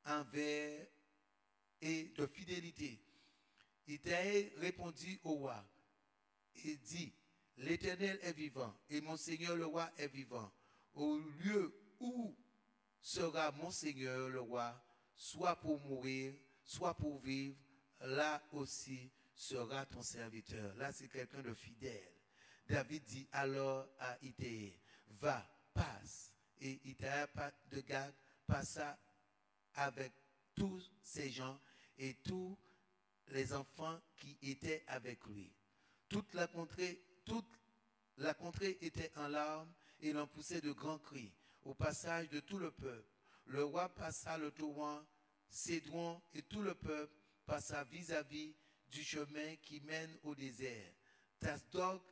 S1: envers et de fidélité. Itaï répondit au roi et dit, l'Éternel est vivant et mon Seigneur le roi est vivant. Au lieu où sera mon Seigneur le roi, soit pour mourir, soit pour vivre, là aussi sera ton serviteur. Là, c'est quelqu'un de fidèle. David dit alors à Itaï, va, passe. Et Itaï de Gad passa avec tous ces gens et tous les enfants qui étaient avec lui. Toute la contrée était en larmes et l'on poussait de grands cris au passage de tout le peuple. Le roi passa le torrent Cédron et tout le peuple passa vis-à-vis du chemin qui mène au désert. Tasdok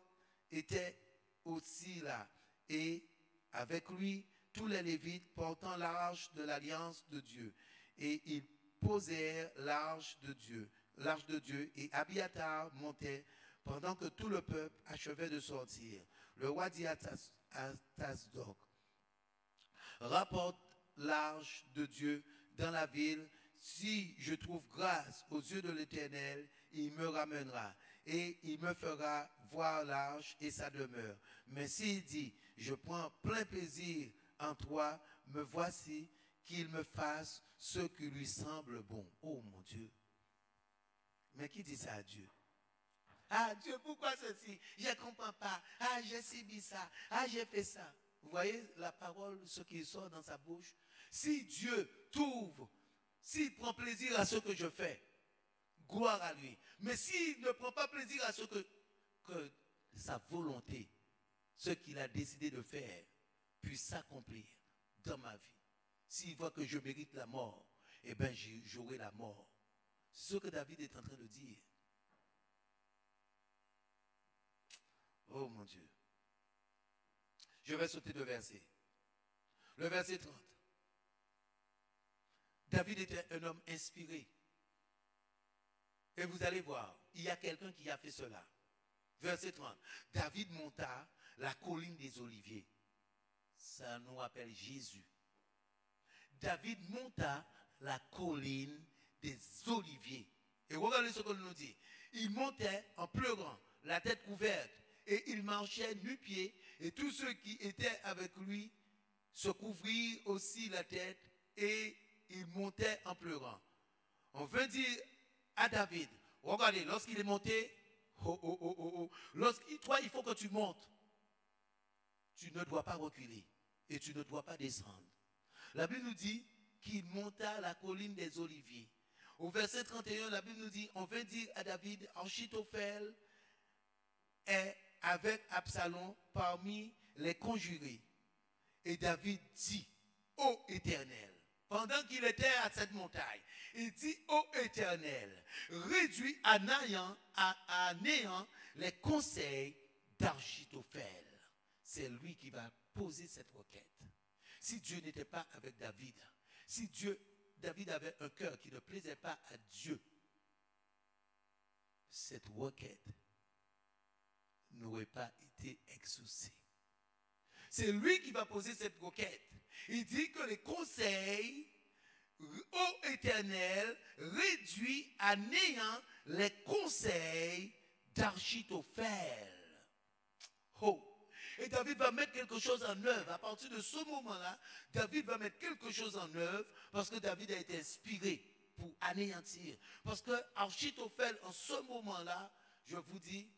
S1: était aussi là et avec lui tous les Lévites portant l'arche de l'alliance de Dieu. Et ils posèrent l'arche de Dieu et Abiathar montait pendant que tout le peuple achevait de sortir. Le roi dit à Tasdok, rapporte l'arche de Dieu dans la ville. Si je trouve grâce aux yeux de l'Éternel, il me ramènera et il me fera voir l'arche et sa demeure. Mais s'il dit, je prends plein plaisir en toi, me voici, qu'il me fasse ce qui lui semble bon. Oh mon Dieu. Mais qui dit ça à Dieu? Ah Dieu, pourquoi ceci? Je ne comprends pas. Ah, j'ai subi ça. Ah, j'ai fait ça. Vous voyez la parole, ce qui sort dans sa bouche? Si Dieu t'ouvre, s'il prend plaisir à ce que je fais, gloire à lui. Mais s'il ne prend pas plaisir à ce que sa volonté, ce qu'il a décidé de faire, puisse s'accomplir dans ma vie. S'il voit que je mérite la mort, eh bien j'aurai la mort. C'est ce que David est en train de dire. Oh mon Dieu. Je vais sauter de verset. Le verset 30. David était un homme inspiré. Et vous allez voir, il y a quelqu'un qui a fait cela. Verset 30. David monta la colline des Oliviers. Ça nous rappelle Jésus. David monta la colline des Oliviers. Et regardez ce qu'on nous dit. Il montait en pleurant, la tête couverte, et il marchait nu-pieds, et tous ceux qui étaient avec lui se couvrirent aussi la tête, et il montait en pleurant. On veut dire à David, regardez, lorsqu'il est monté, toi, il faut que tu montes. Tu ne dois pas reculer, et tu ne dois pas descendre. La Bible nous dit qu'il monta la colline des Oliviers. Au verset 31, la Bible nous dit, on veut dire à David, Achitophel est avec Absalom parmi les conjurés. Et David dit, ô Éternel, pendant qu'il était à cette montagne, il dit, ô Éternel, réduis à néant les conseils d'Achitophel. C'est lui qui va poser cette requête. Si Dieu n'était pas avec David, si David avait un cœur qui ne plaisait pas à Dieu, cette requête n'aurait pas été exaucée. C'est lui qui va poser cette requête. Il dit que les conseils, ô Éternel, réduit à néant les conseils d'Achitophel. Oh! Et David va mettre quelque chose en œuvre. À partir de ce moment-là, David va mettre quelque chose en œuvre parce que David a été inspiré pour anéantir. Parce que Achitophel, en ce moment-là, je vous dis,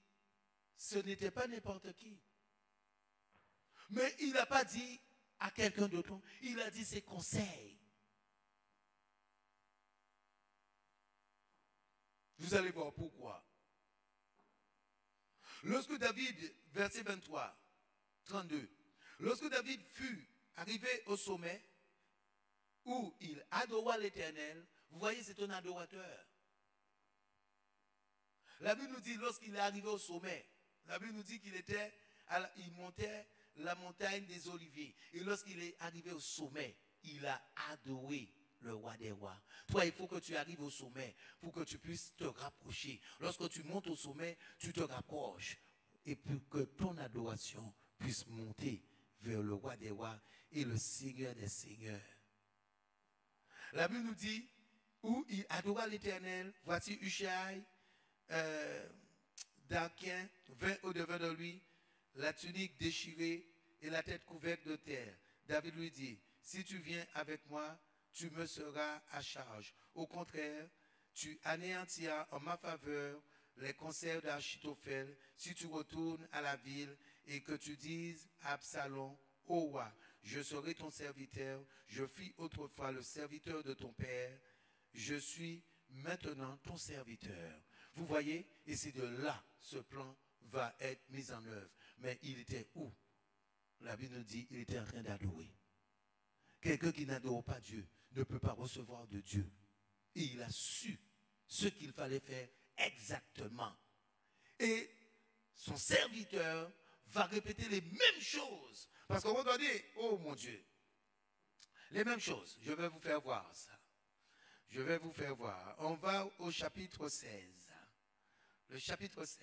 S1: ce n'était pas n'importe qui. Mais il n'a pas dit à quelqu'un d'autre, il a dit ses conseils. Vous allez voir pourquoi. Lorsque David, verset 23, 32. Lorsque David fut arrivé au sommet où il adora l'Éternel, vous voyez, c'est un adorateur. La Bible nous dit, lorsqu'il est arrivé au sommet, la Bible nous dit il montait la montagne des Oliviers. Et lorsqu'il est arrivé au sommet, il a adoré le roi des rois. Toi, il faut que tu arrives au sommet pour que tu puisses te rapprocher. Lorsque tu montes au sommet, tu te rapproches. Et pour que ton adoration puisse monter vers le roi des rois et le Seigneur des seigneurs. La Bible nous dit, où il adora l'Éternel, voici Hushai, d'Arkien, vint au-devant de lui, la tunique déchirée et la tête couverte de terre. David lui dit, si tu viens avec moi, tu me seras à charge. Au contraire, tu anéantiras en ma faveur les conseils d'Achitophel si tu retournes à la ville et que tu dises à Absalom, ô roi, je serai ton serviteur, je fus autrefois le serviteur de ton père, je suis maintenant ton serviteur. Vous voyez, et c'est de là ce plan va être mis en œuvre. Mais il était où? La Bible nous dit, il était en train d'adorer. Quelqu'un qui n'adore pas Dieu ne peut pas recevoir de Dieu. Et il a su ce qu'il fallait faire exactement. Et son serviteur va répéter les mêmes choses. Parce que regardez, oh mon Dieu, les mêmes choses. Je vais vous faire voir ça. Je vais vous faire voir. On va au chapitre 16. Le chapitre 16.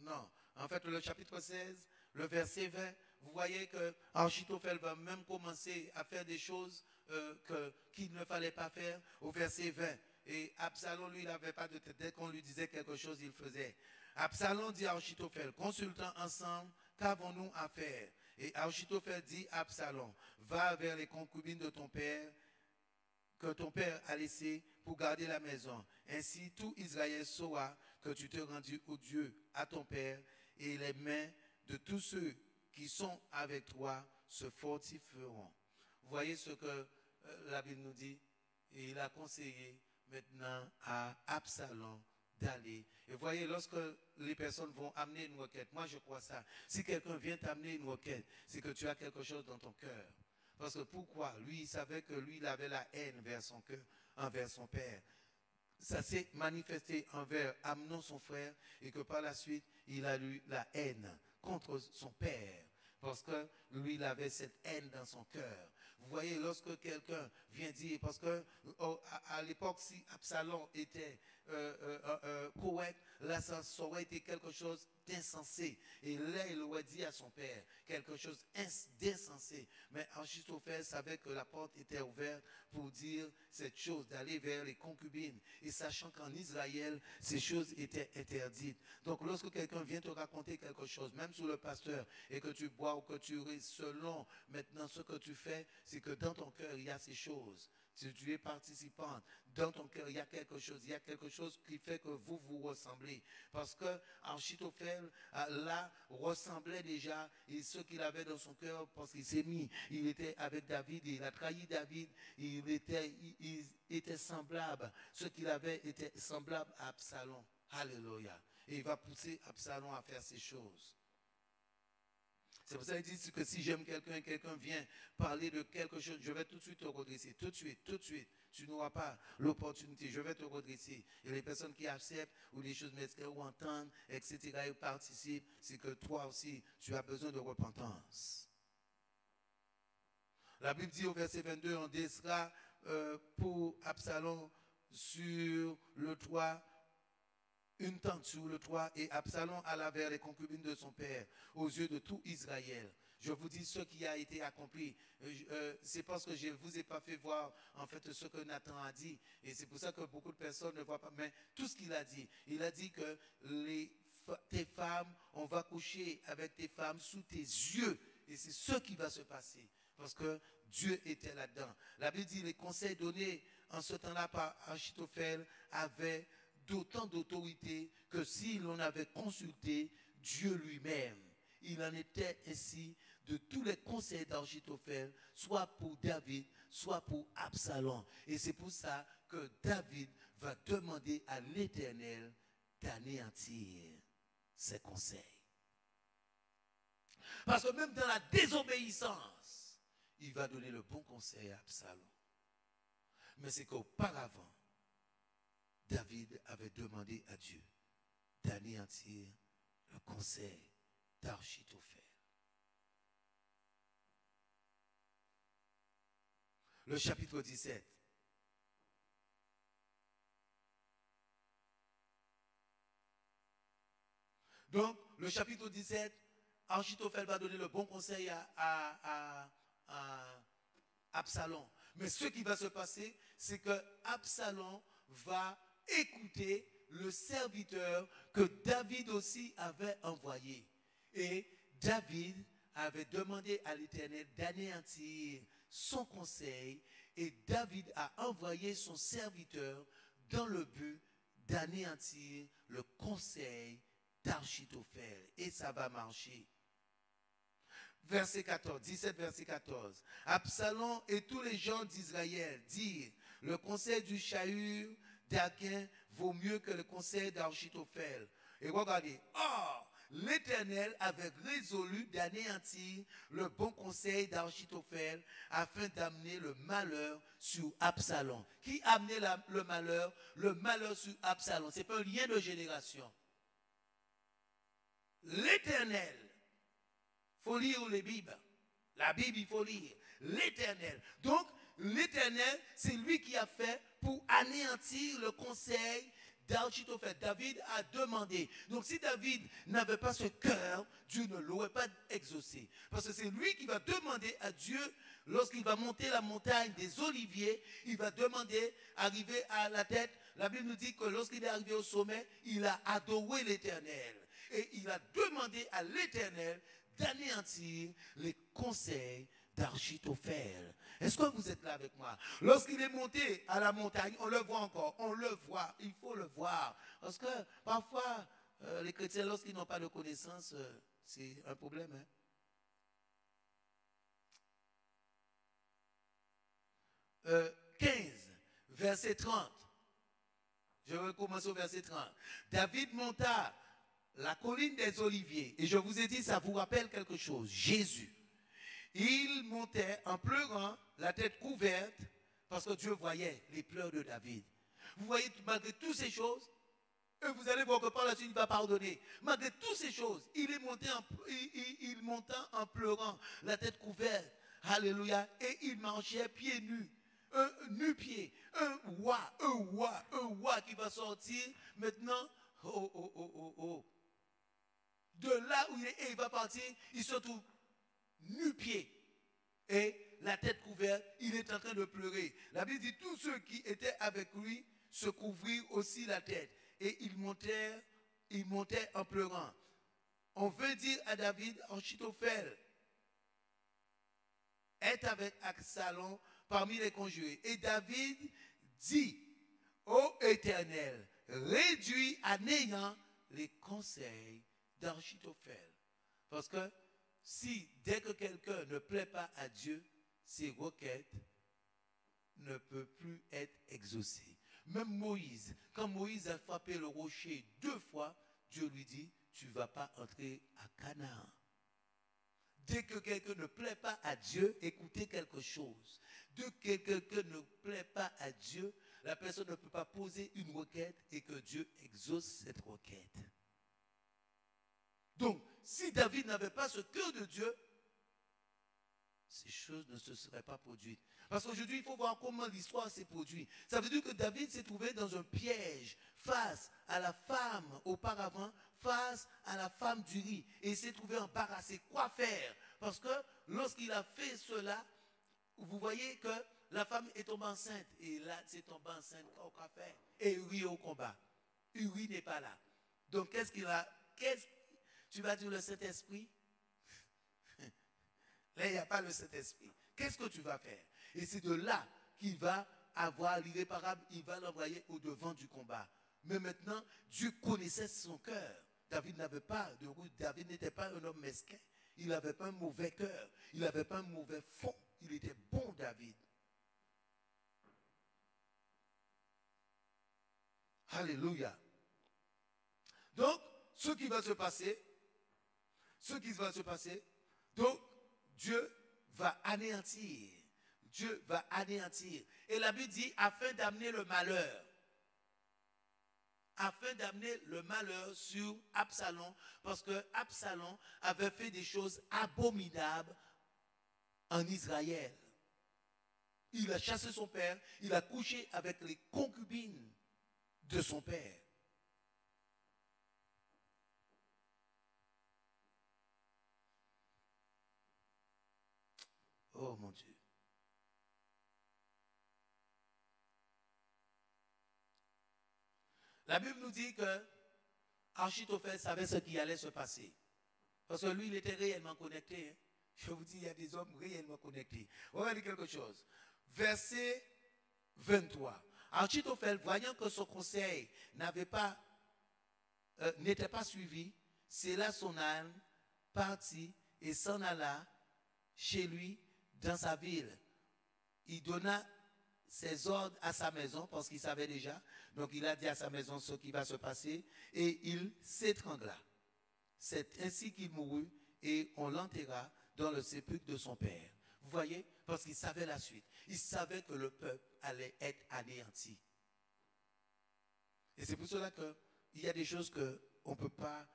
S1: Non, en fait, le chapitre 16, le verset 20, vous voyez que Achitophel va même commencer à faire des choses qu'il ne fallait pas faire au verset 20. Et Absalom, lui, il n'avait pas de tête. Dès qu'on lui disait quelque chose, il faisait. Absalom dit à Achitophel, consultant ensemble qu'avons-nous à faire? Et Achitophel dit à Absalom, va vers les concubines de ton père, que ton père a laissé pour garder la maison. Ainsi, tout Israël saura que tu t'es rendu au Dieu, à ton père, et les mains de tous ceux qui sont avec toi se fortifieront. Vous voyez ce que la Bible nous dit? Et il a conseillé maintenant à Absalom d'aller. Et vous voyez, lorsque les personnes vont amener une requête, moi je crois ça. Si quelqu'un vient t'amener une requête, c'est que tu as quelque chose dans ton cœur. Parce que pourquoi? Lui, il savait que lui, il avait la haine vers son cœur, envers son père. Ça s'est manifesté envers Amnon, son frère, et que par la suite, il a eu la haine contre son père. Parce que lui, il avait cette haine dans son cœur. Vous voyez, lorsque quelqu'un vient dire, parce que à l'époque, si Absalom était correct, là, ça aurait été quelque chose d'insensé. Et là, il aurait dit à son père quelque chose d'insensé. Mais Achitophel savait que la porte était ouverte pour dire cette chose, d'aller vers les concubines. Et sachant qu'en Israël, ces choses étaient interdites. Donc, lorsque quelqu'un vient te raconter quelque chose, même sous le pasteur, et que tu bois ou que tu ris, selon maintenant ce que tu fais, c'est que dans ton cœur, il y a ces choses. Si tu es participante, dans ton cœur, il y a quelque chose qui fait que vous vous ressemblez. Parce que Achitophel, là, ressemblait déjà et ce qu'il avait dans son cœur, parce qu'il s'est mis, il était avec David, il a trahi David, il était semblable, ce qu'il avait était semblable à Absalom. Alléluia. Et il va pousser Absalom à faire ces choses. C'est pour ça qu'il dit que si j'aime quelqu'un, quelqu'un vient parler de quelque chose, je vais tout de suite te redresser. Tout de suite. Tu n'auras pas l'opportunité, je vais te redresser. Et les personnes qui acceptent ou les choses ou entendent, etc., et participent, c'est que toi aussi, tu as besoin de repentance. La Bible dit au verset 22, on descendra pour Absalom sur le toit, une tente sur le toit, et Absalom alla vers les concubines de son père, aux yeux de tout Israël. Je vous dis ce qui a été accompli. C'est parce que je ne vous ai pas fait voir en fait ce que Nathan a dit. Et c'est pour ça que beaucoup de personnes ne voient pas. Mais tout ce qu'il a dit, il a dit que tes femmes, on va coucher avec tes femmes sous tes yeux. Et c'est ce qui va se passer. Parce que Dieu était là-dedans. La Bible dit les conseils donnés en ce temps-là par Achitophel avaient d'autant d'autorité que si l'on avait consulté Dieu lui-même. Il en était ainsi de tous les conseils d'Achitophel, soit pour David, soit pour Absalom. Et c'est pour ça que David va demander à l'Éternel d'anéantir ses conseils. Parce que même dans la désobéissance, il va donner le bon conseil à Absalom. Mais c'est qu'auparavant, David avait demandé à Dieu d'anéantir le conseil d'Achitophel. Le chapitre 17. Donc, le chapitre 17, Achitophel va donner le bon conseil à Absalom. Mais ce qui va se passer, c'est que Absalom va écouter le serviteur que David aussi avait envoyé. Et David avait demandé à l'Éternel d'anéantir son conseil, et David a envoyé son serviteur dans le but d'anéantir le conseil d'Achitophel. Et ça va marcher. Verset 14, 17, verset 14. Absalom et tous les gens d'Israël dirent, le conseil du Shahur d'Akin vaut mieux que le conseil d'Achitophel. Et regardez, or, l'Éternel avait résolu d'anéantir le bon conseil d'Achitophel afin d'amener le malheur sur Absalom. Qui a amené le malheur? Le malheur sur Absalom. Ce n'est pas un lien de génération. L'Éternel. Il faut lire les Bibles. La Bible, il faut lire. L'Éternel. Donc, l'Éternel, c'est lui qui a fait pour anéantir le conseil d'Achitophel. David a demandé. Donc, si David n'avait pas ce cœur, Dieu ne l'aurait pas exaucé. Parce que c'est lui qui va demander à Dieu, lorsqu'il va monter la montagne des Oliviers, il va demander, arriver à la tête. La Bible nous dit que lorsqu'il est arrivé au sommet, il a adoré l'Éternel. Et il a demandé à l'Éternel d'anéantir les conseils d'Achitophel. Est-ce que vous êtes là avec moi? Lorsqu'il est monté à la montagne, on le voit encore, on le voit, il faut le voir. Parce que parfois, les chrétiens, lorsqu'ils n'ont pas de connaissance, c'est un problème. 15, verset 30. Je vais commencer au verset 30. David monta la colline des Oliviers. Et je vous ai dit, ça vous rappelle quelque chose. Jésus. Il montait en pleurant, la tête couverte, parce que Dieu voyait les pleurs de David. Vous voyez, malgré toutes ces choses, et vous allez voir que par la suite, il va pardonner. Malgré toutes ces choses, il monta en pleurant, la tête couverte. Alléluia. Et il marchait pieds nus. Nu-pied. Un roi qui va sortir maintenant. De là où il est, et il va partir, il se trouve nu-pied. Et la tête couverte, il est en train de pleurer. La Bible dit, tous ceux qui étaient avec lui se couvrirent aussi la tête. Et ils montaient en pleurant. On veut dire à David, Achitophel est avec Absalom parmi les conjurés. Et David dit, ô Éternel, réduis à néant les conseils d'Achitophel. Parce que si dès que quelqu'un ne plaît pas à Dieu, ses requêtes ne peuvent plus être exaucées. Même Moïse, quand Moïse a frappé le rocher 2 fois, Dieu lui dit, tu ne vas pas entrer à Canaan. Dès que quelqu'un ne plaît pas à Dieu, écoutez quelque chose. Dès que quelqu'un ne plaît pas à Dieu, la personne ne peut pas poser une requête et que Dieu exauce cette requête. Donc, si David n'avait pas ce cœur de Dieu, ces choses ne se seraient pas produites. Parce qu'aujourd'hui, il faut voir comment l'histoire s'est produite. Ça veut dire que David s'est trouvé dans un piège face à la femme auparavant, face à la femme d'Uri. Et il s'est trouvé embarrassé. Quoi faire? Parce que lorsqu'il a fait cela, vous voyez que la femme est tombée enceinte. Et là, c'est tombée enceinte. Quoi faire? Et Uri est au combat. Uri n'est pas là. Donc, qu'est-ce qu'il a? Tu vas dire le Saint-Esprit? Là, il n'y a pas le Saint-Esprit. Qu'est-ce que tu vas faire? Et c'est de là qu'il va avoir l'irréparable, il va l'envoyer au-devant du combat. Mais maintenant, Dieu connaissait son cœur. David n'avait pas de route. David n'était pas un homme mesquin. Il n'avait pas un mauvais cœur. Il n'avait pas un mauvais fond. Il était bon, David. Alléluia. Donc, ce qui va se passer, donc, Dieu va anéantir. Dieu va anéantir. Et la Bible dit, afin d'amener le malheur. Afin d'amener le malheur sur Absalom. Parce que Absalom avait fait des choses abominables en Israël. Il a chassé son père. Il a couché avec les concubines de son père. Oh mon Dieu. La Bible nous dit que Achitophel savait ce qui allait se passer. Parce que lui, il était réellement connecté. Je vous dis, il y a des hommes réellement connectés. Regardez quelque chose. Verset 23. Achitophel, voyant que son conseil n'était pas suivi, sella son âne, partit et s'en alla chez lui dans sa ville. Il donna ses ordres à sa maison parce qu'il savait déjà. Donc il a dit à sa maison ce qui va se passer et il s'étrangla. C'est ainsi qu'il mourut et on l'enterra dans le sépulcre de son père. Vous voyez? Parce qu'il savait la suite. Il savait que le peuple allait être anéanti. Et c'est pour cela qu'il y a des choses qu'on ne peut pas,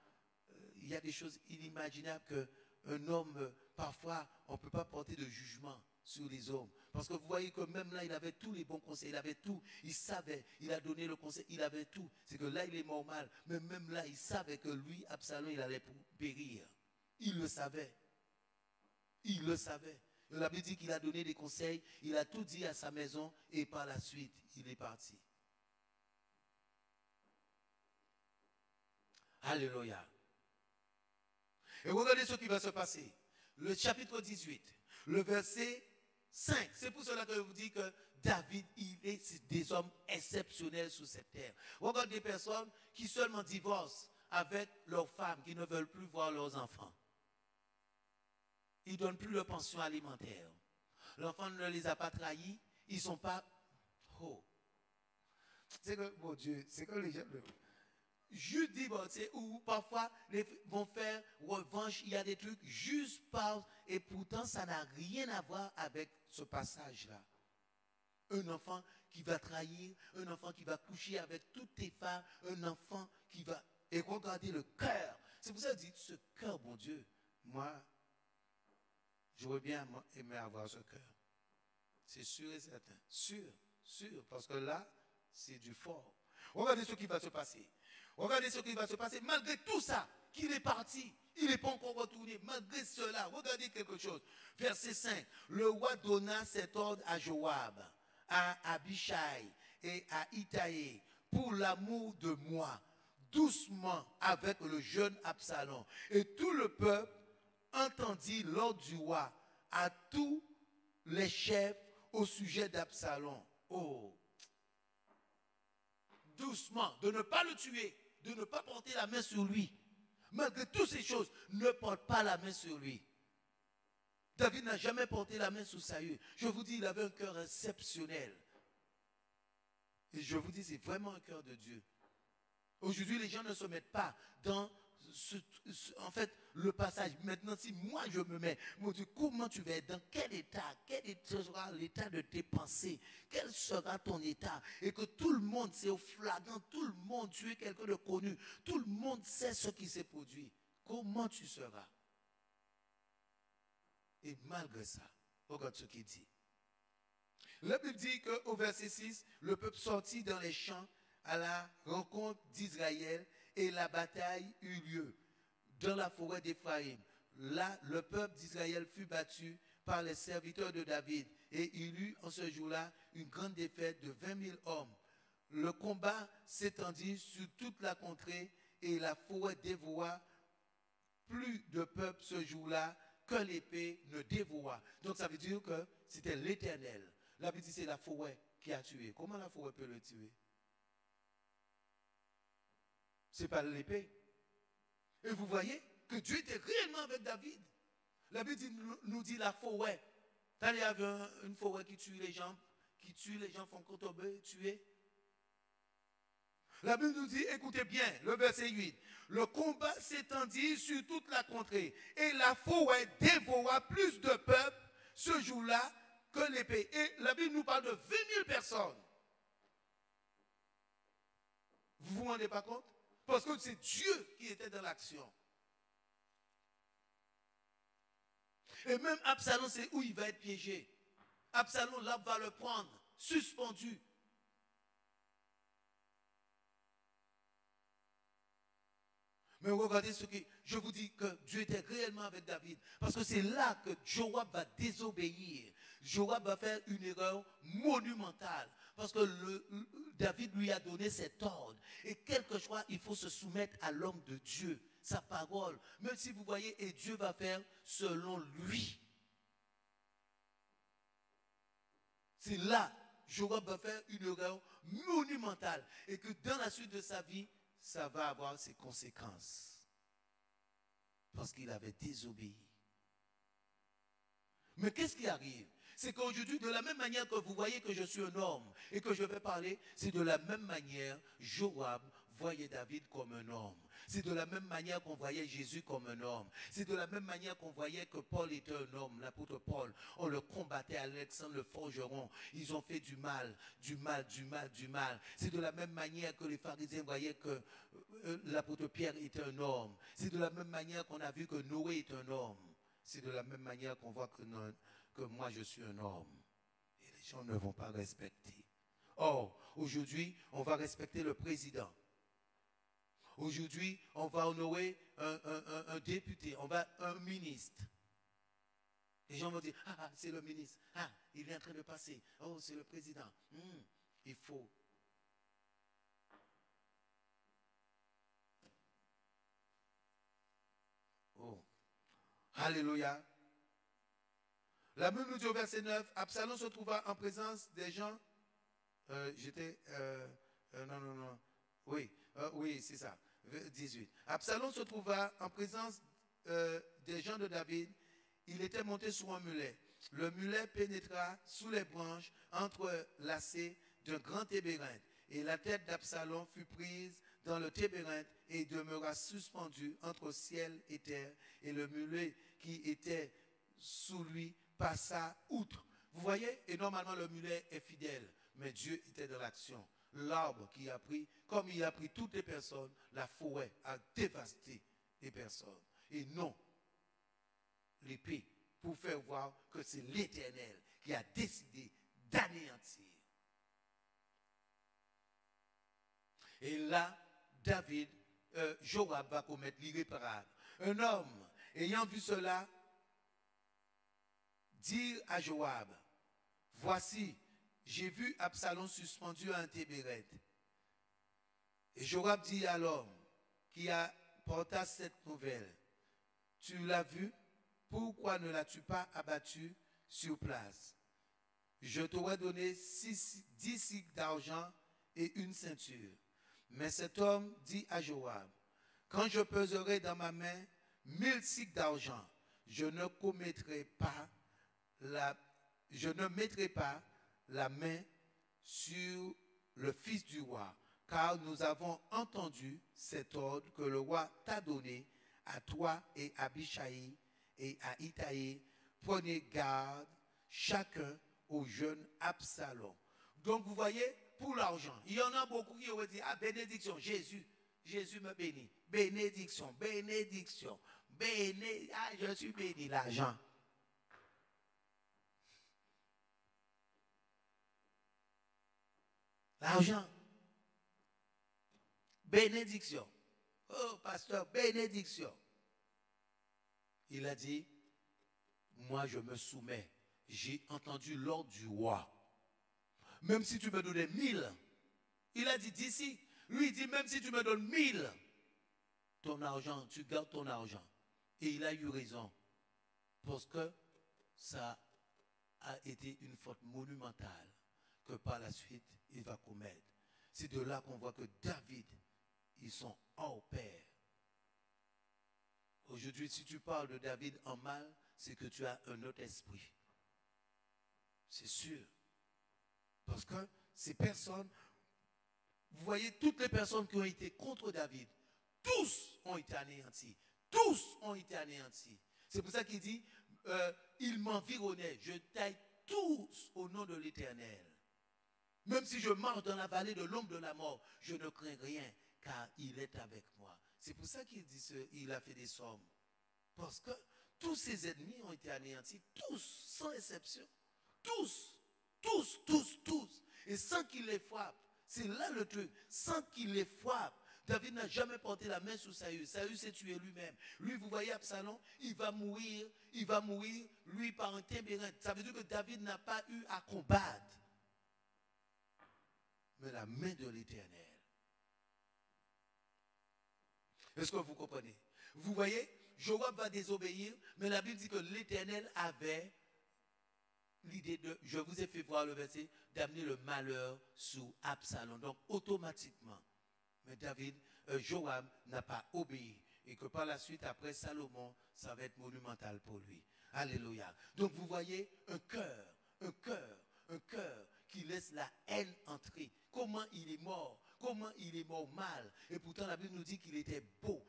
S1: il y a des choses inimaginables qu'un homme, parfois, on ne peut pas porter de jugement sur les hommes. Parce que vous voyez que même là, il avait tous les bons conseils, il avait tout, il savait, il a donné le conseil, il avait tout. C'est que là, il est mort mal, mais même là, il savait que lui, Absalom, il allait périr. Il le savait. Il le savait. La Bible dit qu'il a donné des conseils, il a tout dit à sa maison et par la suite, il est parti. Alléluia. Et regardez ce qui va se passer. Le chapitre 18, le verset 5. C'est pour cela que je vous dis que David, c'est des hommes exceptionnels sur cette terre. Regardez des personnes qui seulement divorcent avec leurs femmes, qui ne veulent plus voir leurs enfants. Ils ne donnent plus leur pension alimentaire. L'enfant ne les a pas trahis. Ils ne sont pas... Oh. C'est que, mon Dieu, c'est que les gens... Juste divorcer ou parfois ils vont faire revanche, il y a des trucs juste par... Et pourtant, ça n'a rien à voir avec ce passage-là. Un enfant qui va trahir, un enfant qui va coucher avec toutes tes femmes, un enfant qui va... Et regardez le cœur. C'est pour ça que je dis, ce cœur, mon Dieu, moi, j'aurais bien aimé avoir ce cœur. C'est sûr et certain. Sûr, parce que là, c'est du fort. Regardez ce qui va se passer. Regardez ce qui va se passer. Malgré tout ça, qu'il est parti, il n'est pas encore retourné. Malgré cela, regardez quelque chose. Verset 5. Le roi donna cet ordre à Joab, à Abishai et à Itaïe, pour l'amour de moi, doucement avec le jeune Absalom. Et tout le peuple entendit l'ordre du roi à tous les chefs au sujet d'Absalom. Oh! Doucement, de ne pas le tuer, de ne pas porter la main sur lui. Malgré toutes ces choses, ne porte pas la main sur lui. David n'a jamais porté la main sur Saül. Je vous dis, il avait un cœur exceptionnel. Et je vous dis, c'est vraiment un cœur de Dieu. Aujourd'hui, les gens ne se mettent pas dans en fait, le passage. Maintenant, si moi je me mets, mon Dieu, comment tu vas être, dans quel état sera l'état de tes pensées, quel sera ton état, et que tout le monde, c'est au flagrant, tout le monde, tu es quelqu'un de connu, tout le monde sait ce qui s'est produit. Comment tu seras? Et malgré ça, regarde ce qu'il dit. La Bible dit qu'au verset 6, le peuple sortit dans les champs à la rencontre d'Israël et la bataille eut lieu dans la forêt d'Éphraïm. Là, le peuple d'Israël fut battu par les serviteurs de David et il eut en ce jour-là une grande défaite de 20 000 hommes. Le combat s'étendit sur toute la contrée et la forêt dévora plus de peuple ce jour-là que l'épée ne dévora. Donc ça veut dire que c'était l'Éternel. La Bible dit c'est la forêt qui a tué. Comment la forêt peut le tuer? Ce n'est pas l'épée. Et vous voyez que Dieu était réellement avec David. La Bible nous dit la forêt. Il y avait une forêt qui tue les gens, font tomber, tuer. La Bible nous dit, écoutez bien, le verset 8. Le combat s'étendit sur toute la contrée et la forêt dévora plus de peuple ce jour-là que l'épée. Et la Bible nous parle de 20 000 personnes. Vous ne vous rendez pas compte? Parce que c'est Dieu qui était dans l'action. Et même Absalom, c'est où il va être piégé. Absalom, là, va le prendre, suspendu. Mais regardez ce que je vous dis, que Dieu était réellement avec David. Parce que c'est là que Joab va désobéir. Joab va faire une erreur monumentale. Parce que David lui a donné cet ordre. Et quelque chose, il faut se soumettre à l'homme de Dieu, sa parole. Même si vous voyez, et Dieu va faire selon lui. C'est là, Joab va faire une erreur monumentale. Et que dans la suite de sa vie, ça va avoir ses conséquences. Parce qu'il avait désobéi. Mais qu'est-ce qui arrive? C'est qu'aujourd'hui, de la même manière que vous voyez que je suis un homme et que je vais parler, c'est de la même manière, Joab voyait David comme un homme. C'est de la même manière qu'on voyait Jésus comme un homme. C'est de la même manière qu'on voyait que Paul était un homme, l'apôtre Paul. On le combattait, Alexandre le forgeron. Ils ont fait du mal, du mal, du mal, du mal. C'est de la même manière que les pharisiens voyaient que l'apôtre Pierre était un homme. C'est de la même manière qu'on a vu que Noé est un homme. C'est de la même manière qu'on voit que moi je suis un homme. Et les gens ne vont pas respecter. Or, aujourd'hui, on va respecter le président. Aujourd'hui, on va honorer un député, un ministre. Les gens vont dire, ah, c'est le ministre. Ah, il est en train de passer. Oh, c'est le président. Il faut. Oh, Alléluia. La Bible nous dit au verset 9, Absalom se trouva en présence des gens. Non. Oui, c'est ça. 18. Absalom se trouva en présence des gens de David. Il était monté sur un mulet. Le mulet pénétra sous les branches entrelacées d'un grand tébérinthe. Et la tête d'Absalom fut prise dans le tébérinthe et demeura suspendue entre ciel et terre. Et le mulet qui était sous lui passa outre. Vous voyez, et normalement le mulet est fidèle, mais Dieu était dans l'action. L'arbre qui a pris, comme il a pris toutes les personnes, la forêt a dévasté les personnes. Et non, l'épée, pour faire voir que c'est l'Éternel qui a décidé d'anéantir. Et là, Joab va commettre l'irréparable. Un homme ayant vu cela, dit à Joab, voici, j'ai vu Absalom suspendu à un tébérinthe. Et Joab dit à l'homme qui apporta cette nouvelle, tu l'as vu, pourquoi ne l'as-tu pas abattu sur place? Je t'aurais donné 10 cycles d'argent et une ceinture. Mais cet homme dit à Joab, quand je peserai dans ma main 1000 cycles d'argent, je ne mettrai pas la main sur le fils du roi, car nous avons entendu cet ordre que le roi t'a donné à toi et à Abishai et à Itaïe. Prenez garde chacun au jeune Absalom. Donc vous voyez, pour l'argent, il y en a beaucoup qui auraient dit, ah bénédiction, Jésus me bénit. Bénédiction, je suis béni, l'argent. L'argent. Bénédiction. Oh, pasteur, bénédiction. Il a dit, moi je me soumets. J'ai entendu l'ordre du roi. Même si tu me donnais 1000, il a dit d'ici. Lui, il dit, même si tu me donnes 1000, ton argent, tu gardes ton argent. Et il a eu raison. Parce que ça a été une faute monumentale que par la suite, il va commettre. C'est de là qu'on voit que David, ils sont hors pair. Aujourd'hui, si tu parles de David en mal, c'est que tu as un autre esprit. C'est sûr. Parce que ces personnes, vous voyez, toutes les personnes qui ont été contre David, tous ont été anéantis. Tous ont été anéantis. C'est pour ça qu'il dit, il m'environnait, je taille tous au nom de l'Éternel. Même si je marche dans la vallée de l'ombre de la mort, je ne crains rien, car il est avec moi. C'est pour ça qu'il dit il a fait des sommes. Parce que tous ses ennemis ont été anéantis, tous, sans exception. Tous. Et sans qu'il les frappe. C'est là le truc. Sans qu'il les frappe. David n'a jamais porté la main sur Saül. Saül s'est tué lui-même. Lui, vous voyez Absalom, il va mourir, lui, par un tébérinthe. Ça veut dire que David n'a pas eu à combattre. Mais la main de l'Éternel. Est-ce que vous comprenez? Vous voyez, Joab va désobéir, mais la Bible dit que l'Éternel avait l'idée de, je vous ai fait voir le verset, d'amener le malheur sous Absalom. Donc automatiquement, mais Joab n'a pas obéi. Et que par la suite, après Salomon, ça va être monumental pour lui. Alléluia. Donc vous voyez, un cœur qui laisse la haine entrer. Comment il est mort mal. Et pourtant la Bible nous dit qu'il était beau.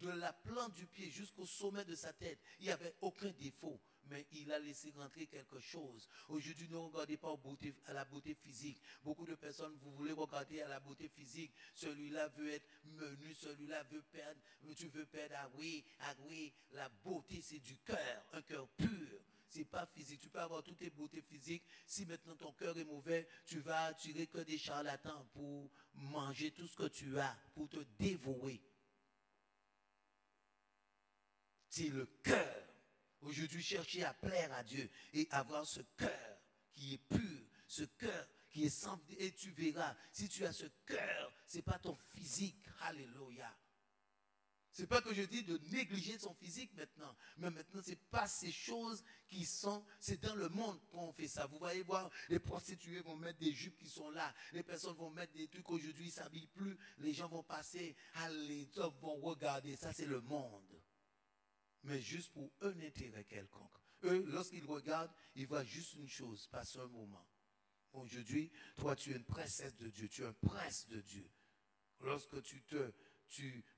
S1: De la plante du pied jusqu'au sommet de sa tête. Il n'y avait aucun défaut. Mais il a laissé rentrer quelque chose. Aujourd'hui, ne regardez pas à la beauté physique. Beaucoup de personnes, vous voulez regarder à la beauté physique. Celui-là veut être menu, celui-là veut perdre. Tu veux perdre, ah oui. La beauté, c'est du cœur, un cœur pur. C'est pas physique. Tu peux avoir toutes tes beautés physiques. Si maintenant ton cœur est mauvais, tu vas attirer que des charlatans pour manger tout ce que tu as, pour te dévorer. C'est le cœur. Aujourd'hui, chercher à plaire à Dieu et avoir ce cœur qui est pur, ce cœur qui est sans... Et tu verras, si tu as ce cœur, ce n'est pas ton physique. Alléluia. C'est pas que je dis de négliger son physique maintenant. Mais maintenant, ce n'est pas ces choses qui sont... C'est dans le monde qu'on fait ça. Vous voyez voir, les prostituées vont mettre des jupes qui sont là. Les personnes vont mettre des trucs aujourd'hui, ils ne s'habillent plus. Les gens vont passer, les hommes vont regarder. Ça, c'est le monde. Mais juste pour un intérêt quelconque. Eux, lorsqu'ils regardent, ils voient juste une chose, passer un moment. Aujourd'hui, toi, tu es une princesse de Dieu. Tu es un prince de Dieu. Lorsque tu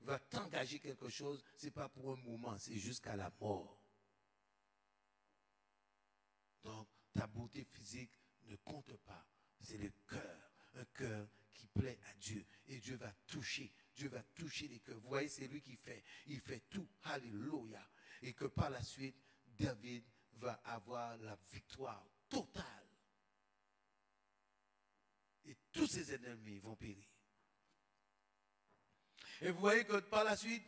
S1: vas t'engager quelque chose, ce n'est pas pour un moment, c'est jusqu'à la mort. Donc, ta beauté physique ne compte pas. C'est le cœur, un cœur qui plaît à Dieu. Et Dieu va toucher les cœurs. Vous voyez, c'est lui qui fait. Il fait tout. Alléluia. Et que par la suite, David va avoir la victoire totale. Et tous ses ennemis vont périr. Et vous voyez que par la suite,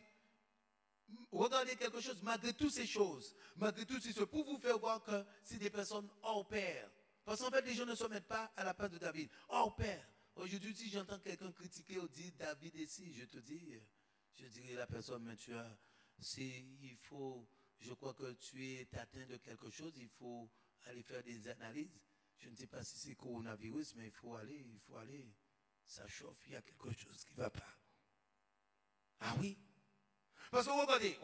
S1: regardez quelque chose, malgré toutes ces choses, malgré tout ces choses, pour vous faire voir que c'est des personnes hors pair. Parce qu'en fait, les gens ne se mettent pas à la place de David. Hors pair. Aujourd'hui, si j'entends quelqu'un critiquer ou dire David ici, je dirais la personne, mais tu as, il faut, je crois que tu es atteint de quelque chose, il faut aller faire des analyses. Je ne sais pas si c'est coronavirus, mais il faut aller. Ça chauffe, il y a quelque chose qui ne va pas. Ah oui. Parce que regardez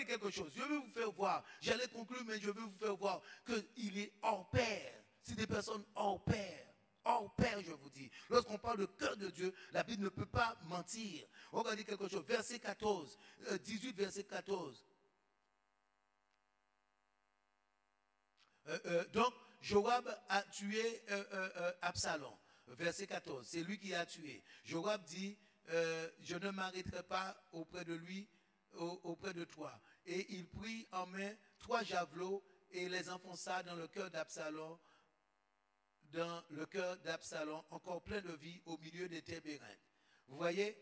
S1: quelque chose. Je vais vous faire voir. J'allais conclure, mais je vais vous faire voir qu'il est hors pair. C'est des personnes hors pair. Hors pair, je vous dis. Lorsqu'on parle de cœur de Dieu, la Bible ne peut pas mentir. Regardez quelque chose. Verset 14. 18, verset 14. Donc, Joab a tué Absalom. Verset 14. C'est lui qui a tué. Joab dit... je ne m'arrêterai pas auprès de lui, auprès de toi. Et il prit en main 3 javelots et les enfonça dans le cœur d'Absalom, encore plein de vie au milieu des tébérins. Vous voyez,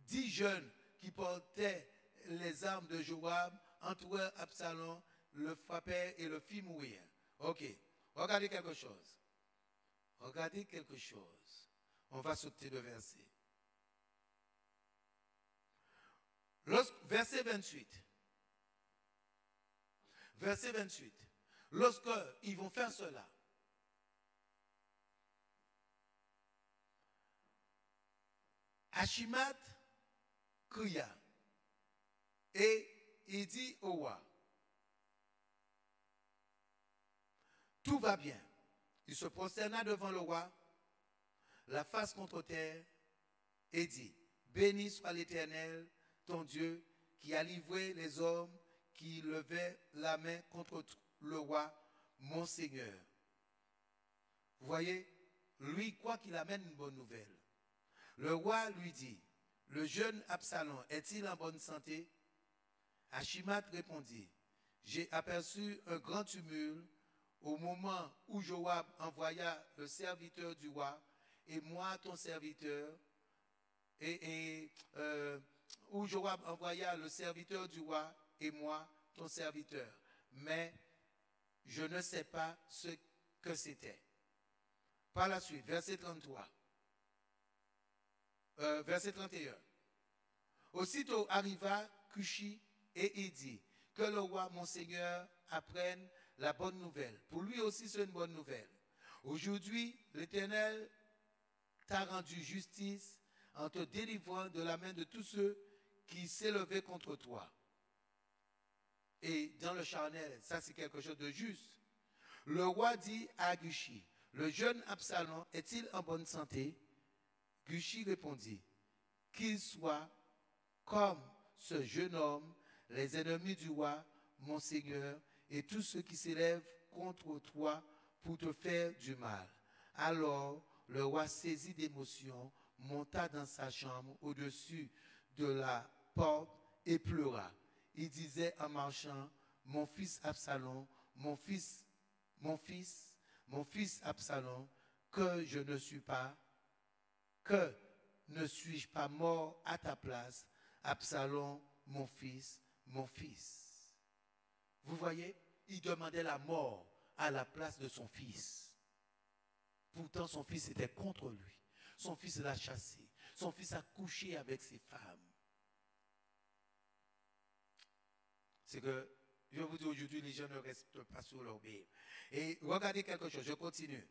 S1: 10 jeunes qui portaient les armes de Joab entourèrent Absalom, le frappèrent et le firent mourir. Ok, regardez quelque chose. On va sauter de verset. Verset 28. Lorsque ils vont faire cela, Achimat cria et il dit au roi, tout va bien. Il se prosterna devant le roi, la face contre terre, et dit, béni soit l'Éternel, ton Dieu, qui a livré les hommes qui levaient la main contre le roi, mon Seigneur. Vous voyez, lui croit qu'il amène une bonne nouvelle. Le roi lui dit, le jeune Absalom est-il en bonne santé? Achimat répondit, j'ai aperçu un grand tumulte au moment où Joab envoya le serviteur du roi, et moi ton serviteur, où Joab envoya le serviteur du roi et moi, ton serviteur. Mais je ne sais pas ce que c'était. Par la suite, verset 33. Verset 31. Aussitôt arriva Cushi et il dit, que le roi, mon Seigneur, apprenne la bonne nouvelle. Pour lui aussi, c'est une bonne nouvelle. Aujourd'hui, l'Éternel t'a rendu justice en te délivrant de la main de tous ceux qui s'élevaient contre toi. Et dans le charnel, ça c'est quelque chose de juste. Le roi dit à Cushi, le jeune Absalom est-il en bonne santé? Cushi répondit, qu'il soit comme ce jeune homme, les ennemis du roi, mon Seigneur, et tous ceux qui s'élèvent contre toi pour te faire du mal. Alors le roi saisi d'émotion, monta dans sa chambre au-dessus de la porte et pleura. Il disait en marchant, mon fils Absalom, mon fils Absalom, que ne suis-je pas mort à ta place, Absalom, mon fils. Vous voyez, il demandait la mort à la place de son fils. Pourtant, son fils était contre lui. Son fils l'a chassé. Son fils a couché avec ses femmes. C'est que, je vous dis aujourd'hui, les gens ne restent pas sur leur Bible. Et regardez quelque chose, je continue.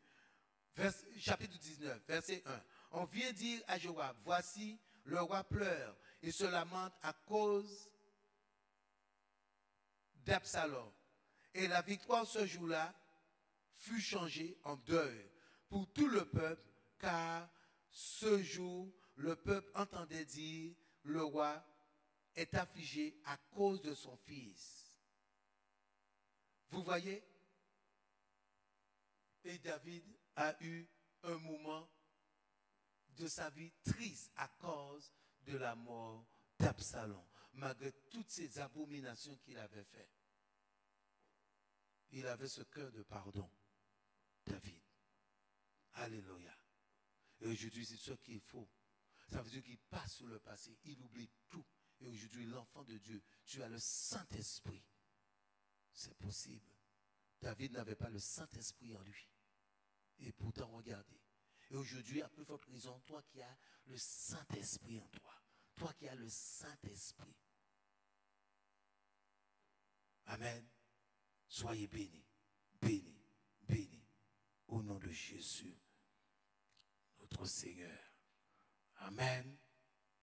S1: Chapitre 19, verset 1. On vient dire à Joab, voici, le roi pleure et se lamente à cause d'Absalom. Et la victoire ce jour-là fut changée en deuil pour tout le peuple, car ce jour, le peuple entendait dire, le roi est affligé à cause de son fils. Vous voyez? Et David a eu un moment de sa vie triste à cause de la mort d'Absalom, malgré toutes ces abominations qu'il avait faites. Il avait ce cœur de pardon, David. Alléluia. Et aujourd'hui, c'est ce qu'il faut. Ça veut dire qu'il passe sur le passé, il oublie tout. Et aujourd'hui, l'enfant de Dieu, tu as le Saint-Esprit. C'est possible. David n'avait pas le Saint-Esprit en lui. Et pourtant, regardez. Et aujourd'hui, à plus forte raison, toi qui as le Saint-Esprit en toi, toi qui as le Saint-Esprit. Amen. Soyez bénis, bénis, bénis. Au nom de Jésus, notre Seigneur. Amen.